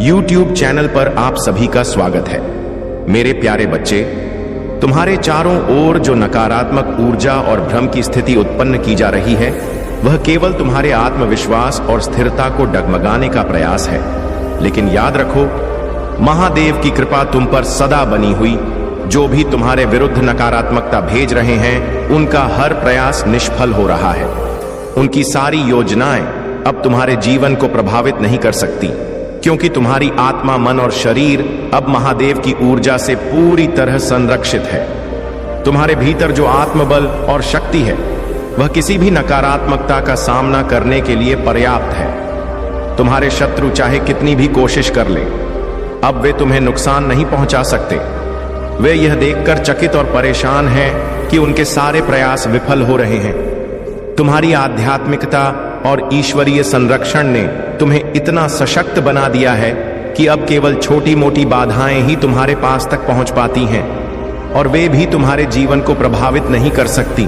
YouTube channel पर आप सभी का स्वागत है। मेरे प्यारे बच्चे, तुम्हारे चारों ओर जो नकारात्मक ऊर्जा और भ्रम की स्थिति उत्पन्न की जा रही है, वह केवल तुम्हारे आत्मविश्वास और स्थिरता को डगमगाने का प्रयास है। लेकिन याद रखो, महादेव की कृपा तुम पर सदा बनी हुई। जो भी तुम्हारे विरुद्ध नकारात्मकता भेज रहे हैं, उनका हर प्रयास निष्फल हो रहा है। उनकी सारी योजनाएं अब तुम्हारे जीवन को प्रभावित नहीं कर सकती, क्योंकि तुम्हारी आत्मा, मन और शरीर अब महादेव की ऊर्जा से पूरी तरह संरक्षित है। तुम्हारे भीतर जो आत्मबल और शक्ति है, वह किसी भी नकारात्मकता का सामना करने के लिए पर्याप्त है। तुम्हारे शत्रु चाहे कितनी भी कोशिश कर ले, अब वे तुम्हें नुकसान नहीं पहुंचा सकते। वे यह देखकर चकित और परेशान हैं कि उनके सारे प्रयास विफल हो रहे हैं। तुम्हारी आध्यात्मिकता और ईश्वरीय संरक्षण ने तुम्हें इतना सशक्त बना दिया है कि अब केवल छोटी मोटी बाधाएं ही तुम्हारे पास तक पहुंच पाती हैं, और वे भी तुम्हारे जीवन को प्रभावित नहीं कर सकती।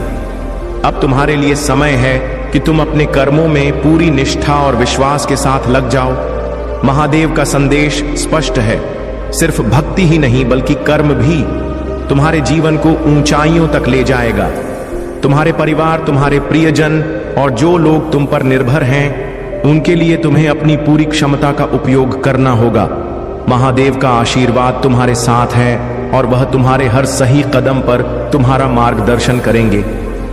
अब तुम्हारे लिए समय है कि तुम अपने कर्मों में पूरी निष्ठा और विश्वास के साथ लग जाओ। महादेव का संदेश स्पष्ट है। सिर्फ भक्ति ही नहीं, बल्कि कर्म भी तुम्हारे जीवन को ऊंचाइयों तक ले जाएगा। तुम्हारे परिवार, तुम्हारे प्रियजन और जो लोग तुम पर निर्भर हैं, उनके लिए तुम्हें अपनी पूरी क्षमता का उपयोग करना होगा। महादेव का आशीर्वाद तुम्हारे साथ है और वह तुम्हारे हर सही कदम पर तुम्हारा मार्गदर्शन करेंगे।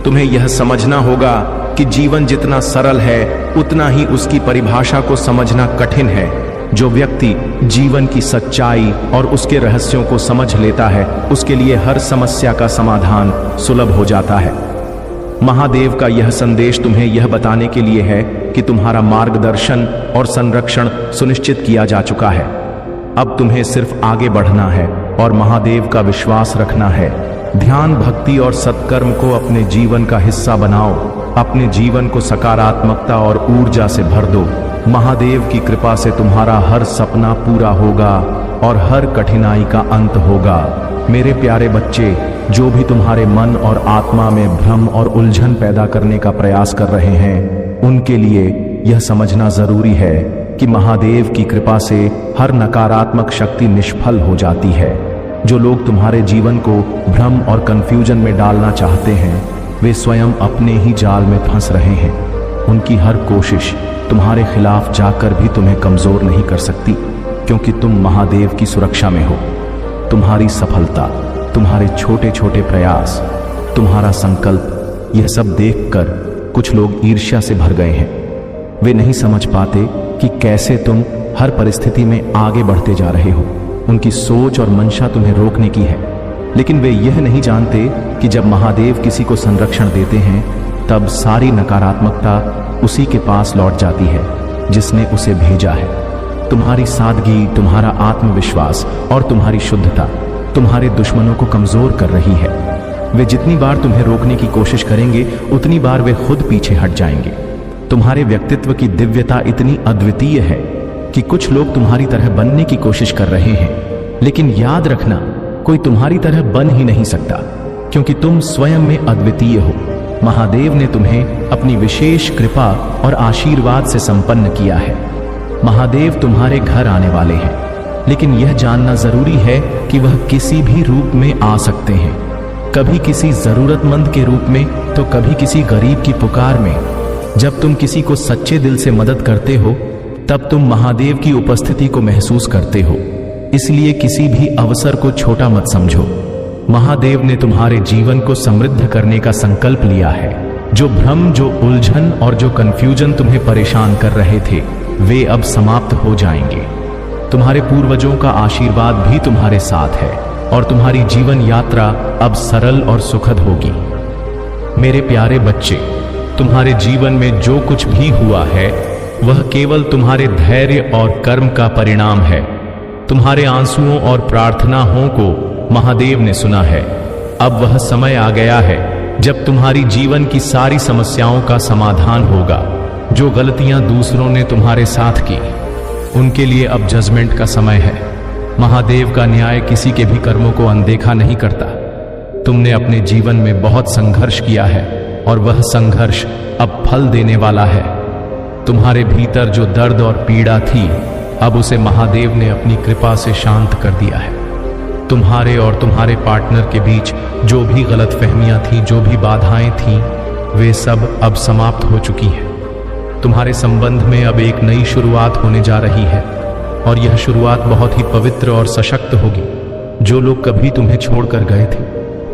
तुम्हें यह समझना होगा कि जीवन जितना सरल है, उतना ही उसकी परिभाषा को समझना कठिन है। जो व्यक्ति जीवन की सच्चाई और उसके रहस्यों को समझ लेता है, उसके लिए हर समस्या का समाधान सुलभ हो जाता है। महादेव का यह संदेश तुम्हें यह बताने के लिए है कि तुम्हारा मार्गदर्शन और संरक्षण सुनिश्चित किया जा चुका है। अब तुम्हें सिर्फ आगे बढ़ना है और महादेव का विश्वास रखना है। ध्यान, भक्ति और सत्कर्म को अपने जीवन का हिस्सा बनाओ। अपने जीवन को सकारात्मकता और ऊर्जा से भर दो। महादेव की कृपा से तुम्हारा हर सपना पूरा होगा और हर कठिनाई का अंत होगा। मेरे प्यारे बच्चे, जो भी तुम्हारे मन और आत्मा में भ्रम और उलझन पैदा करने का प्रयास कर रहे हैं, उनके लिए यह समझना जरूरी है कि महादेव की कृपा से हर नकारात्मक शक्ति निष्फल हो जाती है। जो लोग तुम्हारे जीवन को भ्रम और कंफ्यूजन में डालना चाहते हैं, वे स्वयं अपने ही जाल में फंस रहे हैं। उनकी हर कोशिश तुम्हारे खिलाफ जाकर भी तुम्हें कमजोर नहीं कर सकती, क्योंकि तुम महादेव की सुरक्षा में हो। तुम्हारी सफलता, तुम्हारे छोटे छोटे प्रयास, तुम्हारा संकल्प, यह सब देखकर कुछ लोग ईर्ष्या से भर गए हैं। वे नहीं समझ पाते कि कैसे तुम हर परिस्थिति में आगे बढ़ते जा रहे हो। उनकी सोच और मंशा तुम्हें रोकने की है, लेकिन वे यह नहीं जानते कि जब महादेव किसी को संरक्षण देते हैं, तब सारी नकारात्मकता उसी के पास लौट जाती है जिसने उसे भेजा है। तुम्हारी सादगी, तुम्हारा आत्मविश्वास और तुम्हारी शुद्धता तुम्हारे दुश्मनों को कमजोर कर रही है। वे जितनी बार तुम्हें रोकने की कोशिश करेंगे, उतनी बार वे खुद पीछे हट जाएंगे। तुम्हारे व्यक्तित्व की दिव्यता इतनी अद्वितीय है कि कुछ लोग तुम्हारी तरह बनने की कोशिश कर रहे हैं, लेकिन याद रखना, कोई तुम्हारी तरह बन ही नहीं सकता, क्योंकि तुम स्वयं में अद्वितीय हो। महादेव ने तुम्हें अपनी विशेष कृपा और आशीर्वाद से संपन्न किया है। महादेव तुम्हारे घर आने वाले हैं, लेकिन यह जानना जरूरी है कि वह किसी भी रूप में आ सकते हैं। कभी किसी जरूरतमंद के रूप में, तो कभी किसी गरीब की पुकार में। जब तुम किसी को सच्चे दिल से मदद करते हो, तब तुम महादेव की उपस्थिति को महसूस करते हो। इसलिए किसी भी अवसर को छोटा मत समझो। महादेव ने तुम्हारे जीवन को समृद्ध करने का संकल्प लिया है। जो भ्रम, जो उलझन और जो कंफ्यूजन तुम्हें परेशान कर रहे थे, वे अब समाप्त हो जाएंगे। तुम्हारे पूर्वजों का आशीर्वाद भी तुम्हारे साथ है और तुम्हारी जीवन यात्रा अब सरल और सुखद होगी। मेरे प्यारे बच्चे, तुम्हारे जीवन में जो कुछ भी हुआ है, वह केवल तुम्हारे धैर्य और कर्म का परिणाम है। तुम्हारे आंसुओं और प्रार्थनाओं को महादेव ने सुना है। अब वह समय आ गया है जब तुम्हारी जीवन की सारी समस्याओं का समाधान होगा। जो गलतियां दूसरों ने तुम्हारे साथ की, उनके लिए अब जजमेंट का समय है। महादेव का न्याय किसी के भी कर्मों को अनदेखा नहीं करता। तुमने अपने जीवन में बहुत संघर्ष किया है और वह संघर्ष अब फल देने वाला है। तुम्हारे भीतर जो दर्द और पीड़ा थी, अब उसे महादेव ने अपनी कृपा से शांत कर दिया है। तुम्हारे और तुम्हारे पार्टनर के बीच जो भी गलतफहमियां थीं, जो भी बाधाएं थीं, वे सब अब समाप्त हो चुकी हैं। तुम्हारे संबंध में अब एक नई शुरुआत होने जा रही है और यह शुरुआत बहुत ही पवित्र और सशक्त होगी। जो लोग कभी तुम्हें छोड़कर गए थे,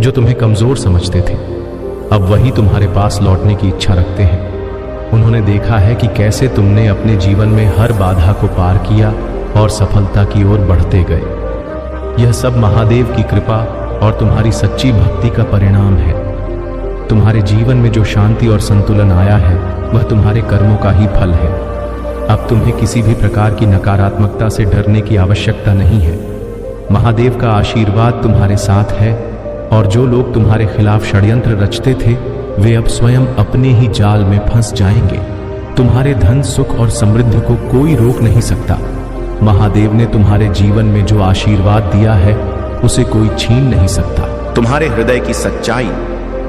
जो तुम्हें कमजोर समझते थे, अब वही तुम्हारे पास लौटने की इच्छा रखते हैं। उन्होंने देखा है कि कैसे तुमने अपने जीवन में हर बाधा को पार किया और सफलता की ओर बढ़ते गए। यह सब महादेव की कृपा और तुम्हारी सच्ची भक्ति का परिणाम है। तुम्हारे जीवन में जो शांति और संतुलन आया है, वह तुम्हारे कर्मों का ही फल है। अब तुम्हें किसी भी प्रकार की नकारात्मकता से डरने की आवश्यकता नहीं है। महादेव का आशीर्वाद तुम्हारे साथ है और जो लोग तुम्हारे खिलाफ षड्यंत्र रचते थे, वे अब स्वयं अपने ही जाल में फंस जाएंगे। तुम्हारे धन, सुख और समृद्धि को कोई रोक नहीं सकता। महादेव ने तुम्हारे जीवन में जो आशीर्वाद दिया है, उसे कोई छीन नहीं सकता। तुम्हारे हृदय की सच्चाई,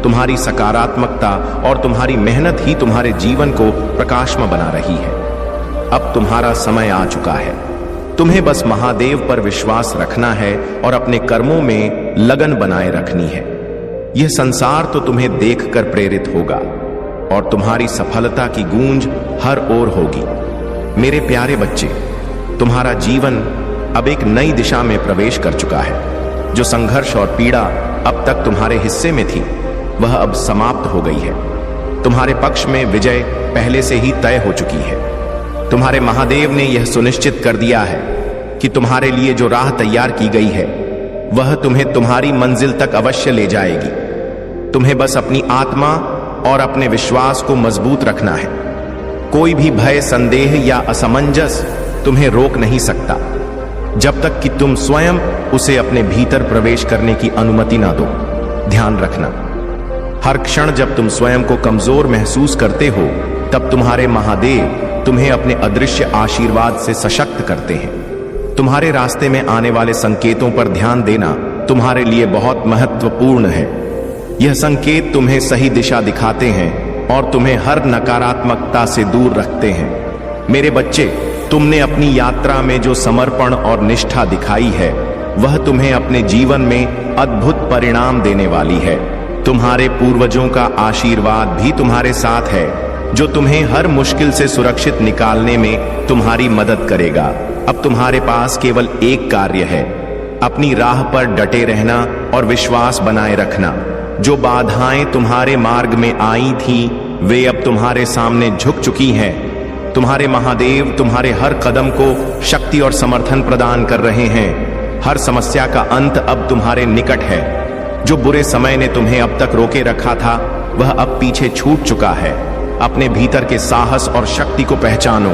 तुम्हारी सकारात्मकता और तुम्हारी मेहनत ही तुम्हारे जीवन को प्रकाशमय बना रही है। अब तुम्हारा समय आ चुका है। तुम्हें बस महादेव पर विश्वास रखना है और अपने कर्मों में लगन बनाए रखनी है। यह संसार तो तुम्हें देखकर प्रेरित होगा और तुम्हारी सफलता की गूंज हर ओर होगी। मेरे प्यारे बच्चे, तुम्हारा जीवन अब एक नई दिशा में प्रवेश कर चुका है। जो संघर्ष और पीड़ा अब तक तुम्हारे हिस्से में थी, वह अब समाप्त हो गई है। तुम्हारे पक्ष में विजय पहले से ही तय हो चुकी है। तुम्हारे महादेव ने यह सुनिश्चित कर दिया है कि तुम्हारे लिए जो राह तैयार की गई है, वह तुम्हें तुम्हारी मंजिल तक अवश्य ले जाएगी। तुम्हें बस अपनी आत्मा और अपने विश्वास को मजबूत रखना है। कोई भी भय, संदेह या असमंजस तुम्हें रोक नहीं सकता, जब तक कि तुम स्वयं उसे अपने भीतर प्रवेश करने की अनुमति ना दो। ध्यान रखना, हर क्षण जब तुम स्वयं को कमजोर महसूस करते हो, तब तुम्हारे महादेव तुम्हें अपने अदृश्य आशीर्वाद से सशक्त करते हैं। तुम्हारे रास्ते में आने वाले संकेतों पर ध्यान देना तुम्हारे लिए बहुत महत्वपूर्ण है। यह संकेत तुम्हें सही दिशा दिखाते हैं और तुम्हें हर नकारात्मकता से दूर रखते हैं। मेरे बच्चे, तुमने अपनी यात्रा में जो समर्पण और निष्ठा दिखाई है, वह तुम्हें अपने जीवन में अद्भुत परिणाम देने वाली है। तुम्हारे पूर्वजों का आशीर्वाद भी तुम्हारे साथ है, जो तुम्हें हर मुश्किल से सुरक्षित निकालने में तुम्हारी मदद करेगा। अब तुम्हारे पास केवल एक कार्य है, अपनी राह पर डटे रहना और विश्वास बनाए रखना। जो बाधाएं तुम्हारे मार्ग में आई थीं, वे अब तुम्हारे सामने झुक चुकी हैं। तुम्हारे महादेव तुम्हारे हर कदम को शक्ति और समर्थन प्रदान कर रहे हैं। हर समस्या का अंत अब तुम्हारे निकट है। जो बुरे समय ने तुम्हें अब तक रोके रखा था, वह अब पीछे छूट चुका है। अपने भीतर के साहस और शक्ति को पहचानो।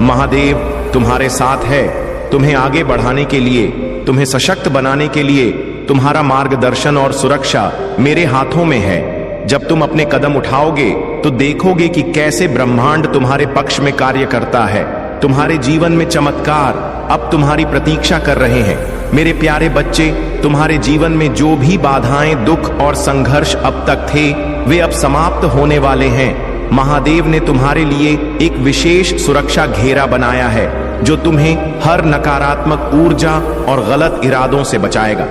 महादेव तुम्हारे साथ है। तुम्हें आगे बढ़ाने के लिए, तुम्हें सशक्त बनाने के लिए तुम्हारा मार्गदर्शन और सुरक्षा मेरे हाथों में है। जब तुम अपने कदम उठाओगे तो देखोगे कि कैसे ब्रह्मांड तुम्हारे पक्ष में कार्य करता है। तुम्हारे जीवन में चमत्कार अब तुम्हारी प्रतीक्षा कर रहे हैं। मेरे प्यारे बच्चे, तुम्हारे जीवन में जो भी बाधाएं, दुख और संघर्ष अब तक थे, वे अब समाप्त होने वाले हैं। महादेव ने तुम्हारे लिए एक विशेष सुरक्षा घेरा बनाया है, जो तुम्हें हर नकारात्मक ऊर्जा और गलत इरादों से बचाएगा।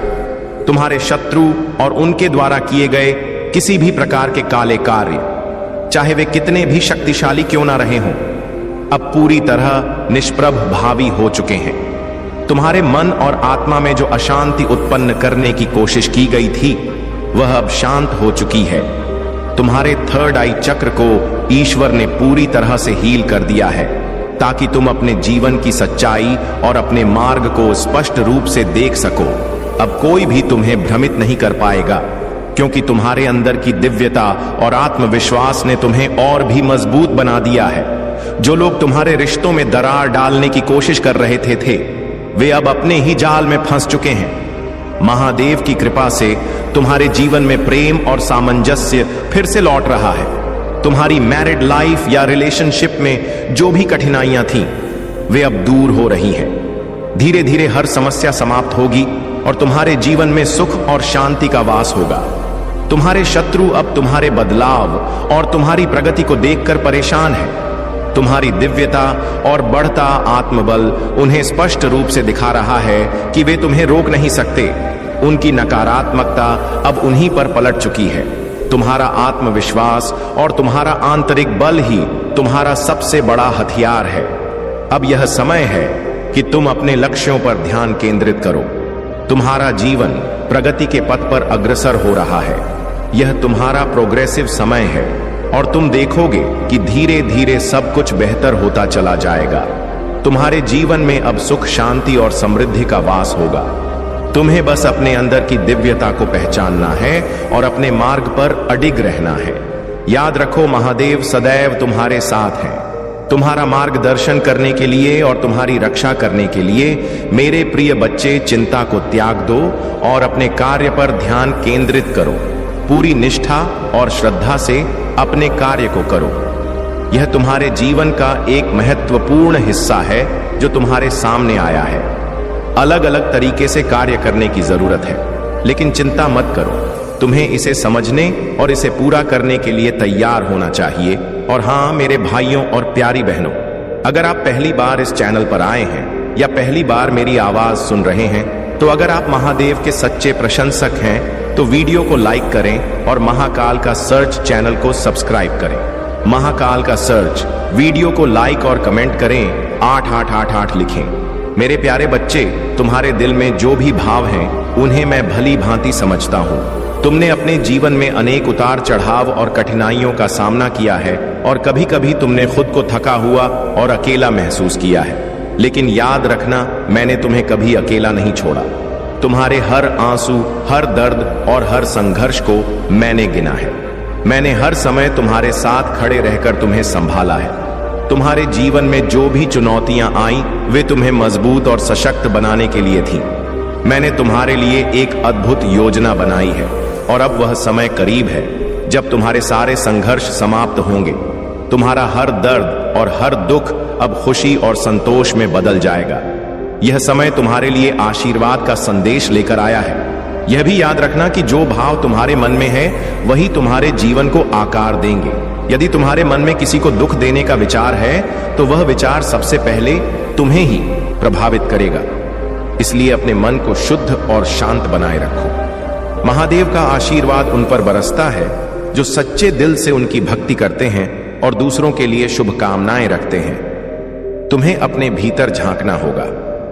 तुम्हारे शत्रु और उनके द्वारा किए गए किसी भी प्रकार के काले कार्य, चाहे वे कितने भी शक्तिशाली क्यों ना रहे हों, अब पूरी तरह निष्प्रभ भावी हो चुके हैं। तुम्हारे मन और आत्मा में जो अशांति उत्पन्न करने की कोशिश की गई थी, वह अब शांत हो चुकी है। तुम्हारे थर्ड आई चक्र को ईश्वर ने पूरी तरह से हील कर दिया है, ताकि तुम अपने जीवन की सच्चाई और अपने मार्ग को स्पष्ट रूप से देख सको। अब कोई भी तुम्हें भ्रमित नहीं कर पाएगा, क्योंकि तुम्हारे अंदर की दिव्यता और आत्मविश्वास ने तुम्हें और भी मजबूत बना दिया है। जो लोग तुम्हारे रिश्तों में दरार डालने की कोशिश कर रहे थे, वे अब अपने ही जाल में फंस चुके हैं। महादेव की कृपा से तुम्हारे जीवन में प्रेम और सामंजस्य फिर से लौट रहा है। तुम्हारी मैरिड लाइफ या रिलेशनशिप में जो भी कठिनाइयां थीं, वे अब दूर हो रही हैं। धीरे धीरे हर समस्या समाप्त होगी और तुम्हारे जीवन में सुख और शांति का वास होगा। तुम्हारे शत्रु अब तुम्हारे बदलाव और तुम्हारी प्रगति को देखकर परेशान हैं। तुम्हारी दिव्यता और बढ़ता आत्मबल उन्हें स्पष्ट रूप से दिखा रहा है कि वे तुम्हें रोक नहीं सकते। उनकी नकारात्मकता अब उन्हीं पर पलट चुकी है। तुम्हारा आत्मविश्वास और तुम्हारा आंतरिक बल ही तुम्हारा सबसे बड़ा हथियार है। अब यह समय है कि तुम अपने लक्ष्यों पर ध्यान केंद्रित करो। तुम्हारा जीवन प्रगति के पथ पर अग्रसर हो रहा है। यह तुम्हारा प्रोग्रेसिव समय है और तुम देखोगे कि धीरे धीरे सब कुछ बेहतर होता चला जाएगा। तुम्हारे जीवन में अब सुख, शांति और समृद्धि का वास होगा। तुम्हें बस अपने अंदर की दिव्यता को पहचानना है और अपने मार्ग पर अडिग रहना है। याद रखो, महादेव सदैव तुम्हारे साथ हैं। तुम्हारा मार्गदर्शन करने के लिए और तुम्हारी रक्षा करने के लिए मेरे प्रिय बच्चे, चिंता को त्याग दो और अपने कार्य पर ध्यान केंद्रित करो। पूरी निष्ठा और श्रद्धा से अपने कार्य को करो। यह तुम्हारे जीवन का एक महत्वपूर्ण हिस्सा है जो तुम्हारे सामने आया है। अलग अलग तरीके से कार्य करने की जरूरत है, लेकिन चिंता मत करो। तुम्हें इसे समझने और इसे पूरा करने के लिए तैयार होना चाहिए। और हाँ मेरे भाइयों और प्यारी बहनों, अगर आप पहली बार इस चैनल पर आए हैं या पहली बार मेरी आवाज सुन रहे हैं, तो अगर आप महादेव के सच्चे प्रशंसक हैं तो वीडियो को लाइक करें और महाकाल का सर्च चैनल को सब्सक्राइब करें। महाकाल का सर्च वीडियो को लाइक और कमेंट करें, 8888 लिखें। मेरे प्यारे बच्चे, तुम्हारे दिल में जो भी भाव हैं उन्हें मैं भली भांति समझता हूँ। तुमने अपने जीवन में अनेक उतार चढ़ाव और कठिनाइयों का सामना किया है और कभी कभी तुमने खुद को थका हुआ और अकेला महसूस किया है। लेकिन याद रखना, मैंने तुम्हें कभी अकेला नहीं छोड़ा। तुम्हारे हर आंसू, हर दर्द और हर संघर्ष को मैंने गिना है। मैंने हर समय तुम्हारे साथ खड़े रहकर तुम्हें संभाला है। तुम्हारे जीवन में जो भी चुनौतियां आई वे तुम्हें मजबूत और सशक्त बनाने के लिए थी। मैंने तुम्हारे लिए एक अद्भुत योजना बनाई है और अब वह समय करीब है जब तुम्हारे सारे संघर्ष समाप्त होंगे। तुम्हारा हर दर्द और हर दुख अब खुशी और संतोष में बदल जाएगा। यह समय तुम्हारे लिए आशीर्वाद का संदेश लेकर आया है। यह भी याद रखना कि जो भाव तुम्हारे मन में है वही तुम्हारे जीवन को आकार देंगे। यदि तुम्हारे मन में किसी को दुख देने का विचार है तो वह विचार सबसे पहले तुम्हें ही प्रभावित करेगा। इसलिए अपने मन को शुद्ध और शांत बनाए रखो। महादेव का आशीर्वाद उन पर बरसता है जो सच्चे दिल से उनकी भक्ति करते हैं और दूसरों के लिए शुभकामनाएं रखते हैं। तुम्हें अपने भीतर झांकना होगा,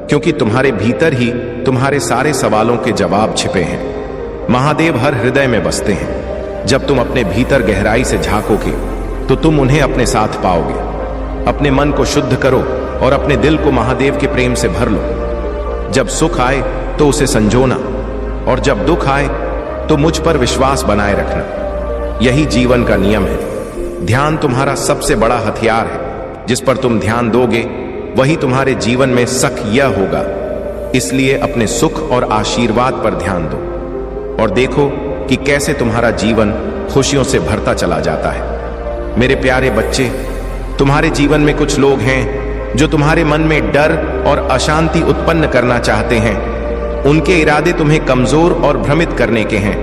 क्योंकि तुम्हारे भीतर ही तुम्हारे सारे सवालों के जवाब छिपे हैं। महादेव हर हृदय में बसते हैं। जब तुम अपने भीतर गहराई से झांकोगे तो तुम उन्हें अपने साथ पाओगे। अपने मन को शुद्ध करो और अपने दिल को महादेव के प्रेम से भर लो। जब सुख आए तो उसे संजोना और जब दुख आए तो मुझ पर विश्वास बनाए रखना। यही जीवन का नियम है। ध्यान तुम्हारा सबसे बड़ा हथियार है। जिस पर तुम ध्यान दोगे वही तुम्हारे जीवन में सक्रिय होगा। इसलिए अपने सुख और आशीर्वाद पर ध्यान दो और देखो कि कैसे तुम्हारा जीवन खुशियों से भरता चला जाता है। मेरे प्यारे बच्चे, तुम्हारे जीवन में कुछ लोग हैं जो तुम्हारे मन में डर और अशांति उत्पन्न करना चाहते हैं। उनके इरादे तुम्हें कमजोर और भ्रमित करने के हैं।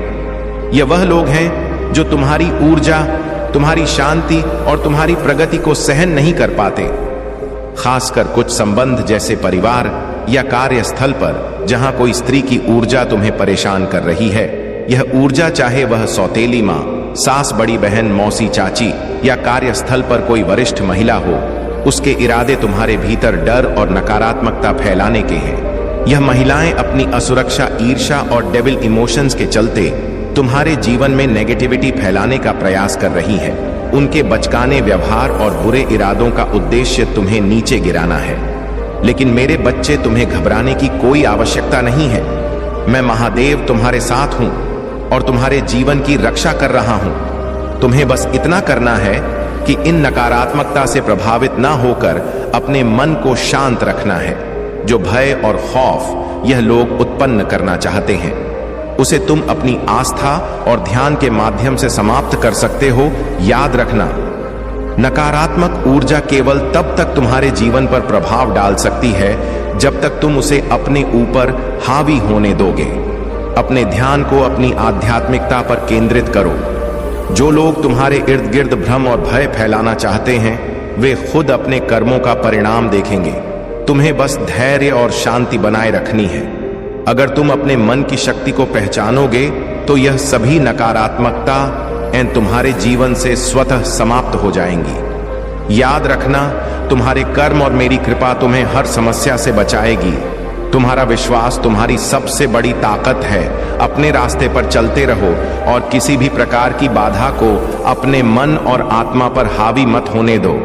ये वह लोग हैं जो तुम्हारी ऊर्जा, तुम्हारी शांति और तुम्हारी प्रगति को सहन नहीं कर पाते। खासकर कुछ संबंध जैसे परिवार या कार्यस्थल पर जहां कोई स्त्री की ऊर्जा तुम्हें परेशान कर रही है। यह ऊर्जा, चाहे वह सौतेली माँ, सास, बड़ी बहन, मौसी, चाची या कार्यस्थल पर कोई वरिष्ठ महिला हो, उसके इरादे तुम्हारे भीतर डर और नकारात्मकता फैलाने के हैं। यह महिलाएं अपनी असुरक्षा, ईर्ष्या और डेविल इमोशंस के चलते तुम्हारे जीवन में नेगेटिविटी फैलाने का प्रयास कर रही है। उनके बचकाने व्यवहार और बुरे इरादों का उद्देश्य तुम्हें नीचे गिराना है। लेकिन मेरे बच्चे, तुम्हें घबराने की कोई आवश्यकता नहीं है। मैं महादेव तुम्हारे साथ हूं और तुम्हारे जीवन की रक्षा कर रहा हूं। तुम्हें बस इतना करना है कि इन नकारात्मकता से प्रभावित ना होकर अपने मन को शांत रखना है। जो भय और खौफ यह लोग उत्पन्न करना चाहते हैं, उसे तुम अपनी आस्था और ध्यान के माध्यम से समाप्त कर सकते हो। याद रखना, नकारात्मक ऊर्जा केवल तब तक तुम्हारे जीवन पर प्रभाव डाल सकती है जब तक तुम उसे अपने ऊपर हावी होने दोगे। अपने ध्यान को अपनी आध्यात्मिकता पर केंद्रित करो। जो लोग तुम्हारे इर्द गिर्द भ्रम और भय फैलाना चाहते हैं वे खुद अपने कर्मों का परिणाम देखेंगे। तुम्हें बस धैर्य और शांति बनाए रखनी है। अगर तुम अपने मन की शक्ति को पहचानोगे तो यह सभी नकारात्मकता तुम्हारे जीवन से स्वतः समाप्त हो जाएंगी। याद रखना, तुम्हारे कर्म और मेरी कृपा तुम्हें हर समस्या से बचाएगी। तुम्हारा विश्वास तुम्हारी सबसे बड़ी ताकत है। अपने रास्ते पर चलते रहो और किसी भी प्रकार की बाधा को अपने मन और आत्मा पर हावी मत होने दो।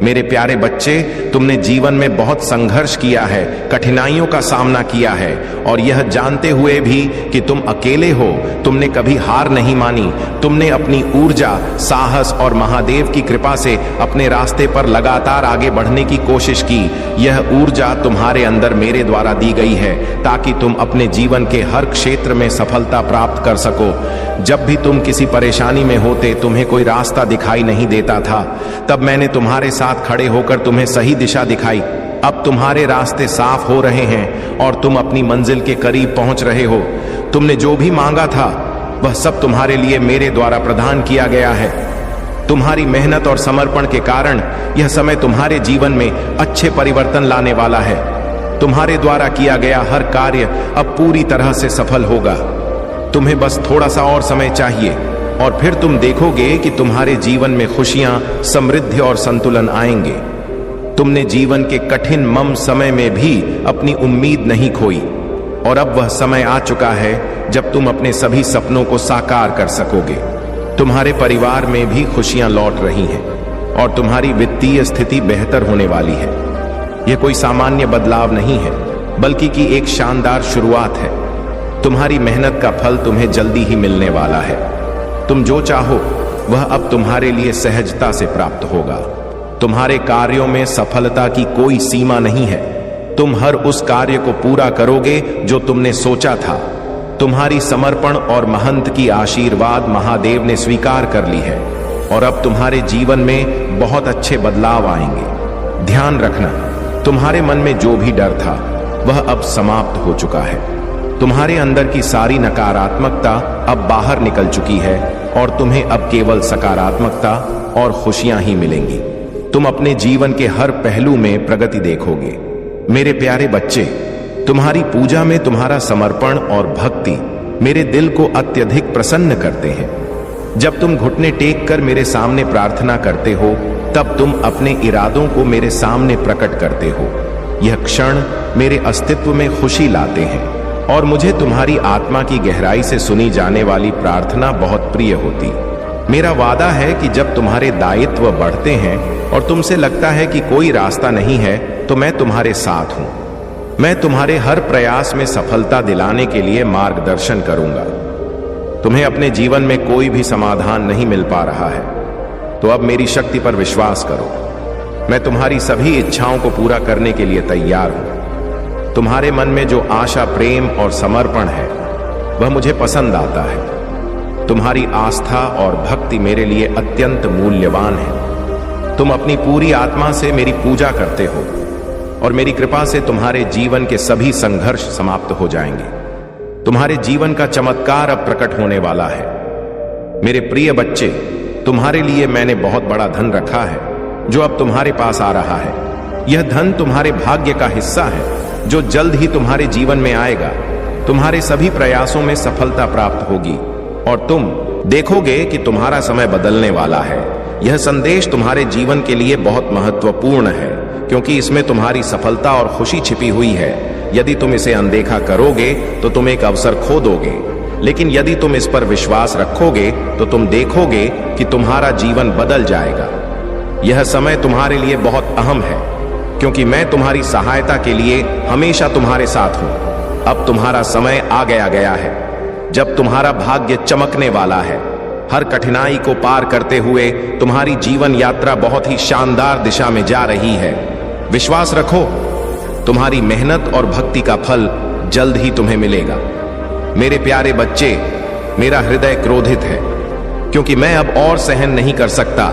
मेरे प्यारे बच्चे, तुमने जीवन में बहुत संघर्ष किया है, कठिनाइयों का सामना किया है, और यह जानते हुए भी कि तुम अकेले हो, तुमने कभी हार नहीं मानी। तुमने अपनी ऊर्जा, साहस और महादेव की कृपा से अपने रास्ते पर लगातार आगे बढ़ने की कोशिश की। यह ऊर्जा तुम्हारे अंदर मेरे द्वारा दी गई है ताकि तुम अपने जीवन के हर क्षेत्र में सफलता प्राप्त कर सको। जब भी तुम किसी परेशानी में होते, तुम्हें कोई रास्ता दिखाई नहीं देता था, तब मैंने तुम्हारे साथ खड़े होकर तुम्हें सही दिशा दिखाई। अब तुम्हारे रास्ते साफ हो रहे हैं और तुम अपनी मंजिल के करीब पहुंच रहे हो। तुमने जो भी मांगा था वह सब तुम्हारे लिए मेरे द्वारा प्रदान किया गया है। तुम्हारी मेहनत और समर्पण के कारण यह समय तुम्हारे जीवन में अच्छे परिवर्तन लाने वाला है। तुम्हारे द्वारा किया गया हर कार्य अब पूरी तरह से सफल होगा। तुम्हें बस थोड़ा सा और समय चाहिए और फिर तुम देखोगे कि तुम्हारे जीवन में खुशियां, समृद्धि और संतुलन आएंगे। तुमने जीवन के कठिन मम समय में भी अपनी उम्मीद नहीं खोई और अब वह समय आ चुका है जब तुम अपने सभी सपनों को साकार कर सकोगे। तुम्हारे परिवार में भी खुशियां लौट रही हैं और तुम्हारी वित्तीय स्थिति बेहतर होने वाली है। यह कोई सामान्य बदलाव नहीं है, बल्कि कि एक शानदार शुरुआत है। तुम्हारी मेहनत का फल तुम्हें जल्दी ही मिलने वाला है। तुम जो चाहो वह अब तुम्हारे लिए सहजता से प्राप्त होगा। तुम्हारे कार्यों में सफलता की कोई सीमा नहीं है। तुम हर उस कार्य को पूरा करोगे जो तुमने सोचा था। तुम्हारी समर्पण और महंत की आशीर्वाद महादेव ने स्वीकार कर ली है और अब तुम्हारे जीवन में बहुत अच्छे बदलाव आएंगे। ध्यान रखना, तुम्हारे मन में जो भी डर था वह अब समाप्त हो चुका है। तुम्हारे अंदर की सारी नकारात्मकता अब बाहर निकल चुकी है और तुम्हें अब केवल सकारात्मकता और खुशियां ही मिलेंगी। तुम अपने जीवन के हर पहलू में प्रगति देखोगे। मेरे प्यारे बच्चे, तुम्हारी पूजा में तुम्हारा समर्पण और भक्ति मेरे दिल को अत्यधिक प्रसन्न करते हैं। जब तुम घुटने टेक कर मेरे सामने प्रार्थना करते हो, तब तुम अपने इरादों को मेरे सामने प्रकट करते हो। यह क्षण मेरे अस्तित्व में खुशी लाते हैं और मुझे तुम्हारी आत्मा की गहराई से सुनी जाने वाली प्रार्थना बहुत प्रिय होती। मेरा वादा है कि जब तुम्हारे दायित्व बढ़ते हैं और तुमसे लगता है कि कोई रास्ता नहीं है, तो मैं तुम्हारे साथ हूं। मैं तुम्हारे हर प्रयास में सफलता दिलाने के लिए मार्गदर्शन करूंगा। तुम्हें अपने जीवन में कोई भी समाधान नहीं मिल पा रहा है, तो अब मेरी शक्ति पर विश्वास करो। मैं तुम्हारी सभी इच्छाओं को पूरा करने के लिए तैयार हूं। तुम्हारे मन में जो आशा, प्रेम और समर्पण है वह मुझे पसंद आता है। तुम्हारी आस्था और भक्ति मेरे लिए अत्यंत मूल्यवान है। तुम अपनी पूरी आत्मा से मेरी पूजा करते हो और मेरी कृपा से तुम्हारे जीवन के सभी संघर्ष समाप्त हो जाएंगे। तुम्हारे जीवन का चमत्कार अब प्रकट होने वाला है। मेरे प्रिय बच्चे, तुम्हारे लिए मैंने बहुत बड़ा धन रखा है जो अब तुम्हारे पास आ रहा है। यह धन तुम्हारे भाग्य का हिस्सा है जो जल्द ही तुम्हारे जीवन में आएगा। तुम्हारे सभी प्रयासों में सफलता प्राप्त होगी और तुम देखोगे कि तुम्हारा समय बदलने वाला है। यह संदेश तुम्हारे जीवन के लिए बहुत महत्वपूर्ण है क्योंकि इसमें तुम्हारी सफलता और खुशी छिपी हुई है। यदि तुम इसे अनदेखा करोगे तो तुम एक अवसर खो दोगे, लेकिन यदि तुम इस पर विश्वास रखोगे तो तुम देखोगे कि तुम्हारा जीवन बदल जाएगा। यह समय तुम्हारे लिए बहुत अहम है क्योंकि मैं तुम्हारी सहायता के लिए हमेशा तुम्हारे साथ हूं। अब तुम्हारा समय आ गया है जब तुम्हारा भाग्य चमकने वाला है। हर कठिनाई को पार करते हुए तुम्हारी जीवन यात्रा बहुत ही शानदार दिशा में जा रही है। विश्वास रखो, तुम्हारी मेहनत और भक्ति का फल जल्द ही तुम्हें मिलेगा। मेरे प्यारे बच्चे, मेरा हृदय क्रोधित है क्योंकि मैं अब और सहन नहीं कर सकता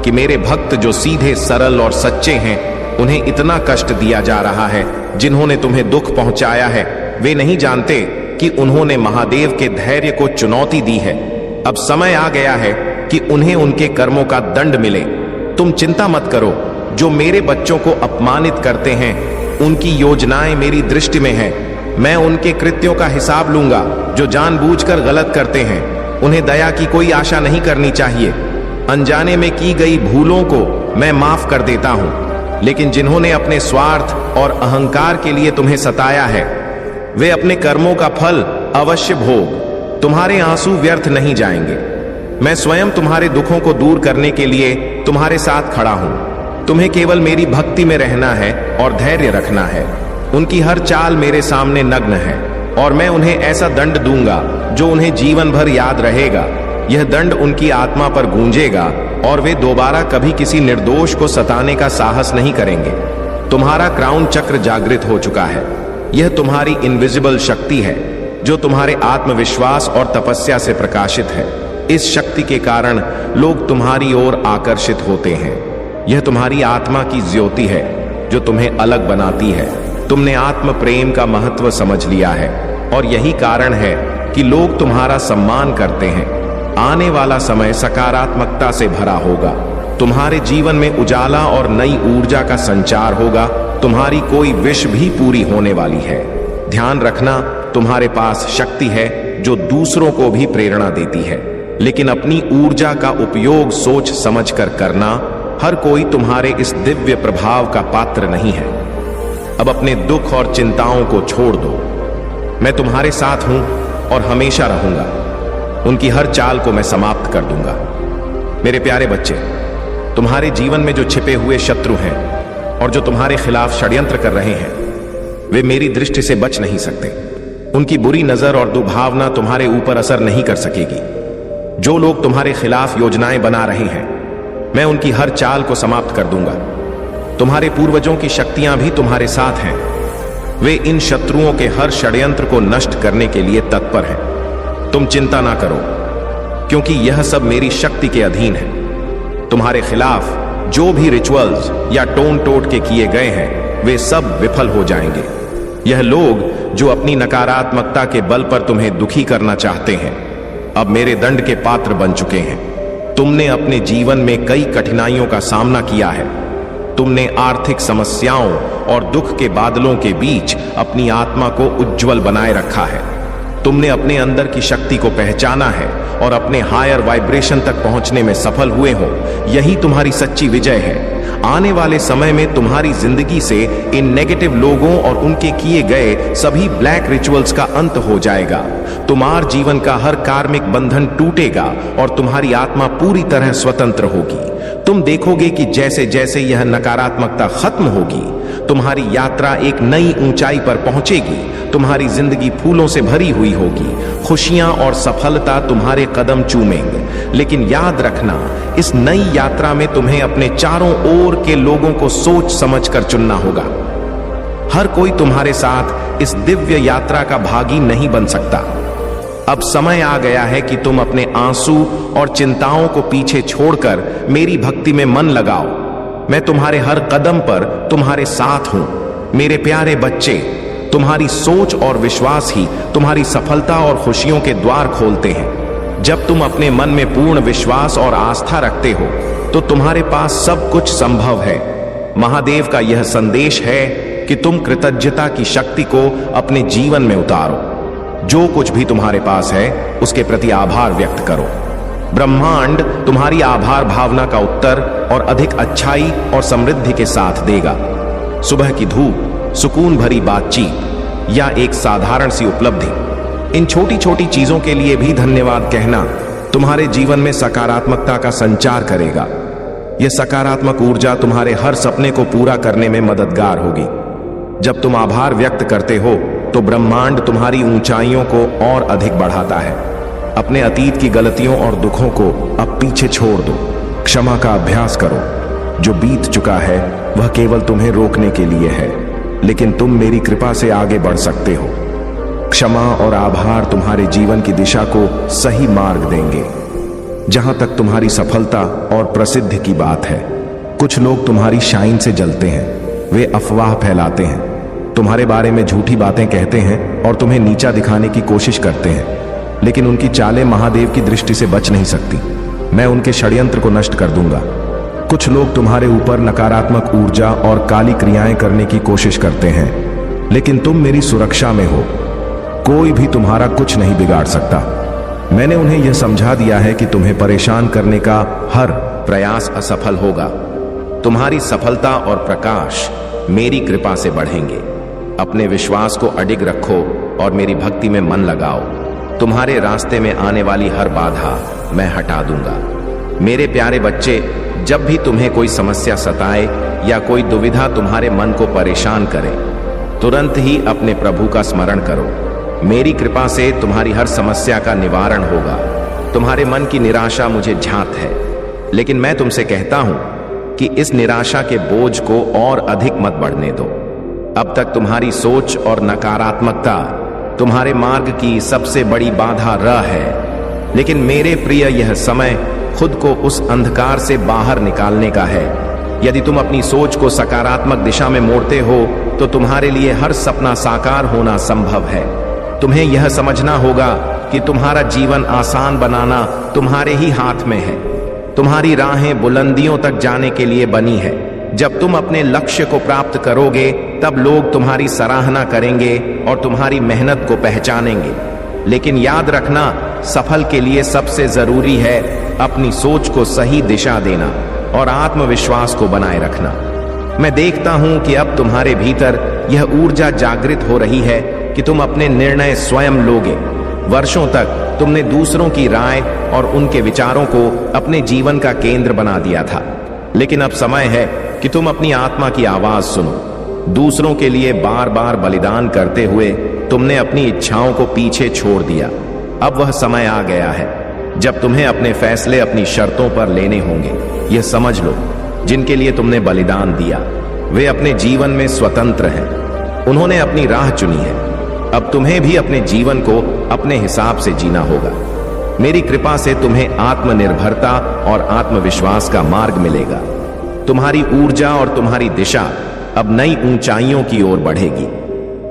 कि मेरे भक्त जो सीधे, सरल और सच्चे हैं, उन्हें इतना कष्ट दिया जा रहा है। जिन्होंने तुम्हें दुख पहुंचाया है वे नहीं जानते कि उन्होंने महादेव के धैर्य को चुनौती दी है। अब समय आ गया है कि उन्हें उनके कर्मों का दंड मिले। तुम चिंता मत करो, जो मेरे बच्चों को अपमानित करते हैं, उनकी योजनाएं मेरी दृष्टि में हैं। मैं उनके कृत्यों का हिसाब लूंगा जो जानबूझकर गलत करते हैं। उन्हें दया की कोई आशा नहीं करनी चाहिए। अनजाने में की गई भूलों को मैं माफ कर देता हूं, लेकिन जिन्होंने अपने स्वार्थ और अहंकार के लिए तुम्हें सताया है, वे अपने कर्मों का फल अवश्य भोग। तुम्हारे आंसू व्यर्थ नहीं जाएंगे। मैं स्वयं तुम्हारे दुखों को दूर करने के लिए तुम्हारे साथ खड़ा हूं। तुम्हें केवल मेरी भक्ति में रहना है और धैर्य रखना है। उनकी हर चाल मेरे सामने नग्न है और मैं उन्हें ऐसा दंड दूंगा जो उन्हें जीवन भर याद रहेगा। यह दंड उनकी आत्मा पर गूंजेगा और वे दोबारा कभी किसी निर्दोष को सताने का साहस नहीं करेंगे। तुम्हारा क्राउन चक्र जागृत हो चुका है। यह तुम्हारी इनविजिबल शक्ति है जो तुम्हारे आत्मविश्वास और तपस्या से प्रकाशित है। इस शक्ति के कारण लोग तुम्हारी ओर आकर्षित होते हैं। यह तुम्हारी आत्मा की ज्योति है जो तुम्हें अलग बनाती है। तुमने आत्म प्रेम का महत्व समझ लिया है और यही कारण है कि लोग तुम्हारा सम्मान करते हैं। आने वाला समय सकारात्मकता से भरा होगा। तुम्हारे जीवन में उजाला और नई ऊर्जा का संचार होगा। तुम्हारी कोई विश भी पूरी होने वाली है। ध्यान रखना, तुम्हारे पास शक्ति है जो दूसरों को भी प्रेरणा देती है, लेकिन अपनी ऊर्जा का उपयोग सोच समझकर करना। हर कोई तुम्हारे इस दिव्य प्रभाव का पात्र नहीं है। अब अपने दुख और चिंताओं को छोड़ दो। मैं तुम्हारे साथ हूं और हमेशा रहूंगा। उनकी हर चाल को मैं समाप्त कर दूंगा। मेरे प्यारे बच्चे, तुम्हारे जीवन में जो छिपे हुए शत्रु हैं और जो तुम्हारे खिलाफ षड्यंत्र कर रहे हैं, वे मेरी दृष्टि से बच नहीं सकते। उनकी बुरी नजर और दुर्भावना तुम्हारे ऊपर असर नहीं कर सकेगी। जो लोग तुम्हारे खिलाफ योजनाएं बना रहे हैं, मैं उनकी हर चाल को समाप्त कर दूंगा। तुम्हारे पूर्वजों की शक्तियां भी तुम्हारे साथ हैं। वे इन शत्रुओं के हर षड्यंत्र को नष्ट करने के लिए तत्पर हैं। तुम चिंता ना करो, क्योंकि यह सब मेरी शक्ति के अधीन है। तुम्हारे खिलाफ जो भी रिचुअल्स या टोन टोट के किए गए हैं, वे सब विफल हो जाएंगे। यह लोग जो अपनी नकारात्मकता के बल पर तुम्हें दुखी करना चाहते हैं, अब मेरे दंड के पात्र बन चुके हैं। तुमने अपने जीवन में कई कठिनाइयों का सामना किया है। तुमने आर्थिक समस्याओं और दुख के बादलों के बीच अपनी आत्मा को उज्जवल बनाए रखा है। तुमने अपने अंदर की शक्ति को पहचाना है और अपने हायर वाइब्रेशन तक पहुंचने में सफल हुए हो। यही तुम्हारी सच्ची विजय है। आने वाले समय में तुम्हारी जिंदगी से इन नेगेटिव लोगों और उनके किए गए सभी ब्लैक रिचुअल्स का अंत हो जाएगा। तुम्हारे जीवन का हर कार्मिक बंधन टूटेगा और तुम्हारी आत्मा पूरी तरह स्वतंत्र होगी। तुम देखोगे कि जैसे जैसे यह नकारात्मकता खत्म होगी, तुम्हारी यात्रा एक नई ऊंचाई पर पहुंचेगी। तुम्हारी जिंदगी फूलों से भरी हुई होगी। खुशियां और सफलता तुम्हारे कदम चूमेंगे। लेकिन याद रखना, इस नई यात्रा में तुम्हें अपने चारों ओर के लोगों को सोच समझकर चुनना होगा। हर कोई तुम्हारे साथ इस दिव्य यात्रा का भागी नहीं बन सकता। अब समय आ गया है कि तुम अपने आंसू और चिंताओं को पीछे छोड़कर मेरी भक्ति में मन लगाओ। मैं तुम्हारे हर कदम पर तुम्हारे साथ हूं। मेरे प्यारे बच्चे, तुम्हारी सोच और विश्वास ही तुम्हारी सफलता और खुशियों के द्वार खोलते हैं। जब तुम अपने मन में पूर्ण विश्वास और आस्था रखते हो, तो तुम्हारे पास सब कुछ संभव है। महादेव का यह संदेश है कि तुम कृतज्ञता की शक्ति को अपने जीवन में उतारो। जो कुछ भी तुम्हारे पास है, उसके प्रति आभार व्यक्त करो। ब्रह्मांड तुम्हारी आभार भावना का उत्तर और अधिक अच्छाई और समृद्धि के साथ देगा। सुबह की धूप, सुकून भरी बातचीत या एक साधारण सी उपलब्धि, इन छोटी छोटी चीजों के लिए भी धन्यवाद कहना तुम्हारे जीवन में सकारात्मकता का संचार करेगा। यह सकारात्मक ऊर्जा तुम्हारे हर सपने को पूरा करने में मददगार होगी। जब तुम आभार व्यक्त करते हो, तो ब्रह्मांड तुम्हारी ऊंचाइयों को और अधिक बढ़ाता है। अपने अतीत की गलतियों और दुखों को अब पीछे छोड़ दो। क्षमा का अभ्यास करो। जो बीत चुका है वह केवल तुम्हें रोकने के लिए है, लेकिन तुम मेरी कृपा से आगे बढ़ सकते हो। क्षमा और आभार तुम्हारे जीवन की दिशा को सही मार्ग देंगे। जहां तक तुम्हारी सफलता और प्रसिद्धि की बात है, कुछ लोग तुम्हारी शाइन से जलते हैं। वे अफवाह फैलाते हैं, तुम्हारे बारे में झूठी बातें कहते हैं और तुम्हें नीचा दिखाने की कोशिश करते हैं, लेकिन उनकी चालें महादेव की दृष्टि से बच नहीं सकती। मैं उनके षड्यंत्र को नष्ट कर दूंगा। कुछ लोग तुम्हारे ऊपर नकारात्मक ऊर्जा और काली क्रियाएं करने की कोशिश करते हैं, लेकिन तुम मेरी सुरक्षा में हो। कोई भी तुम्हारा कुछ नहीं बिगाड़ सकता। मैंने उन्हें यह समझा दिया है कि तुम्हें परेशान करने का हर प्रयास असफल होगा। तुम्हारी सफलता और प्रकाश मेरी कृपा से बढ़ेंगे। अपने विश्वास को अडिग रखो और मेरी भक्ति में मन लगाओ। तुम्हारे रास्ते में आने वाली हर बाधा मैं हटा दूंगा। मेरे प्यारे बच्चे, जब भी तुम्हें कोई समस्या सताए या कोई दुविधा तुम्हारे मन को परेशान करे, तुरंत ही अपने प्रभु का स्मरण करो। मेरी कृपा से तुम्हारी हर समस्या का निवारण होगा। तुम्हारे मन की निराशा मुझे झांत है, लेकिन मैं तुमसे कहता हूं कि इस निराशा के बोझ को और अधिक मत बढ़ने दो। अब तक तुम्हारी सोच और नकारात्मकता तुम्हारे मार्ग की सबसे बड़ी बाधा रह है, लेकिन मेरे प्रिय, यह समय खुद को उस अंधकार से बाहर निकालने का है। यदि तुम अपनी सोच को सकारात्मक दिशा में मोड़ते हो तो तुम्हारे लिए हर सपना साकार होना संभव है। तुम्हें यह समझना होगा कि तुम्हारा जीवन आसान बनाना तुम्हारे ही हाथ में है। तुम्हारी राहें बुलंदियों तक जाने के लिए बनी है। जब तुम अपने लक्ष्य को प्राप्त करोगे, तब लोग तुम्हारी सराहना करेंगे और तुम्हारी मेहनत को पहचानेंगे। लेकिन याद रखना, सफल के लिए सबसे जरूरी है अपनी सोच को सही दिशा देना और आत्मविश्वास को बनाए रखना। मैं देखता हूं कि अब तुम्हारे भीतर यह ऊर्जा जागृत हो रही है कि तुम अपने निर्णय स्वयं लोगे। वर्षों तक तुमने दूसरों की राय और उनके विचारों को अपने जीवन का केंद्र बना दिया था, लेकिन अब समय है कि तुम अपनी आत्मा की आवाज सुनो। दूसरों के लिए बार बार बलिदान करते हुए तुमने अपनी इच्छाओं को पीछे छोड़ दिया। अब वह समय आ गया है जब तुम्हें अपने फैसले अपनी शर्तों पर लेने होंगे। यह समझ लो, जिनके लिए तुमने बलिदान दिया वे अपने जीवन में स्वतंत्र हैं। उन्होंने अपनी राह चुनी है। अब तुम्हें भी अपने जीवन को अपने हिसाब से जीना होगा। मेरी कृपा से तुम्हें आत्मनिर्भरता और आत्मविश्वास का मार्ग मिलेगा। तुम्हारी ऊर्जा और तुम्हारी दिशा अब नई ऊंचाइयों की ओर बढ़ेगी।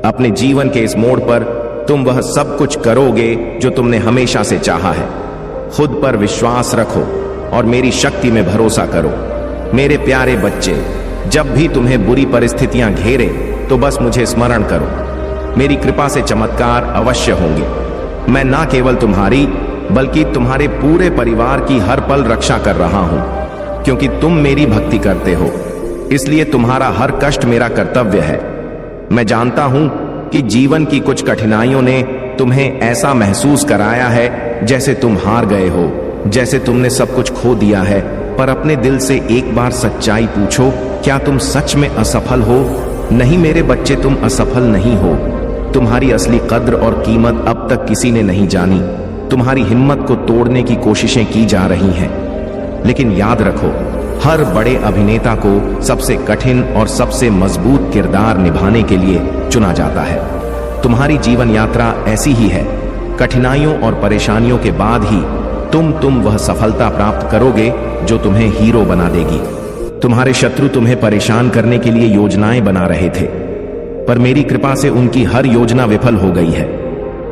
अपने जीवन के इस मोड़ पर तुम वह सब कुछ करोगे जो तुमने हमेशा से चाहा है। खुद पर विश्वास रखो और मेरी शक्ति में भरोसा करो। मेरे प्यारे बच्चे, जब भी तुम्हें बुरी परिस्थितियां घेरे तो बस मुझे स्मरण करो। मेरी कृपा से चमत्कार अवश्य होंगे। मैं ना केवल तुम्हारी बल्कि तुम्हारे पूरे परिवार की हर पल रक्षा कर रहा हूं, क्योंकि तुम मेरी भक्ति करते हो। इसलिए तुम्हारा हर कष्ट मेरा कर्तव्य है। मैं जानता हूं कि जीवन की कुछ कठिनाइयों ने तुम्हें ऐसा महसूस कराया है जैसे तुम हार गए हो, जैसे तुमने सब कुछ खो दिया है। पर अपने दिल से एक बार सच्चाई पूछो, क्या तुम सच में असफल हो? नहीं मेरे बच्चे, तुम असफल नहीं हो। तुम्हारी असली कद्र और कीमत अब तक किसी ने नहीं जानी। तुम्हारी हिम्मत को तोड़ने की कोशिशें की जा रही हैं, लेकिन याद रखो, हर बड़े अभिनेता को सबसे कठिन और सबसे मजबूत किरदार निभाने के लिए चुना जाता है। तुम्हारी जीवन यात्रा ऐसी ही है। कठिनाइयों और परेशानियों के बाद ही तुम वह सफलता प्राप्त करोगे जो तुम्हें हीरो बना देगी। तुम्हारे शत्रु तुम्हें परेशान करने के लिए योजनाएं बना रहे थे, पर मेरी कृपा से उनकी हर योजना विफल हो गई है।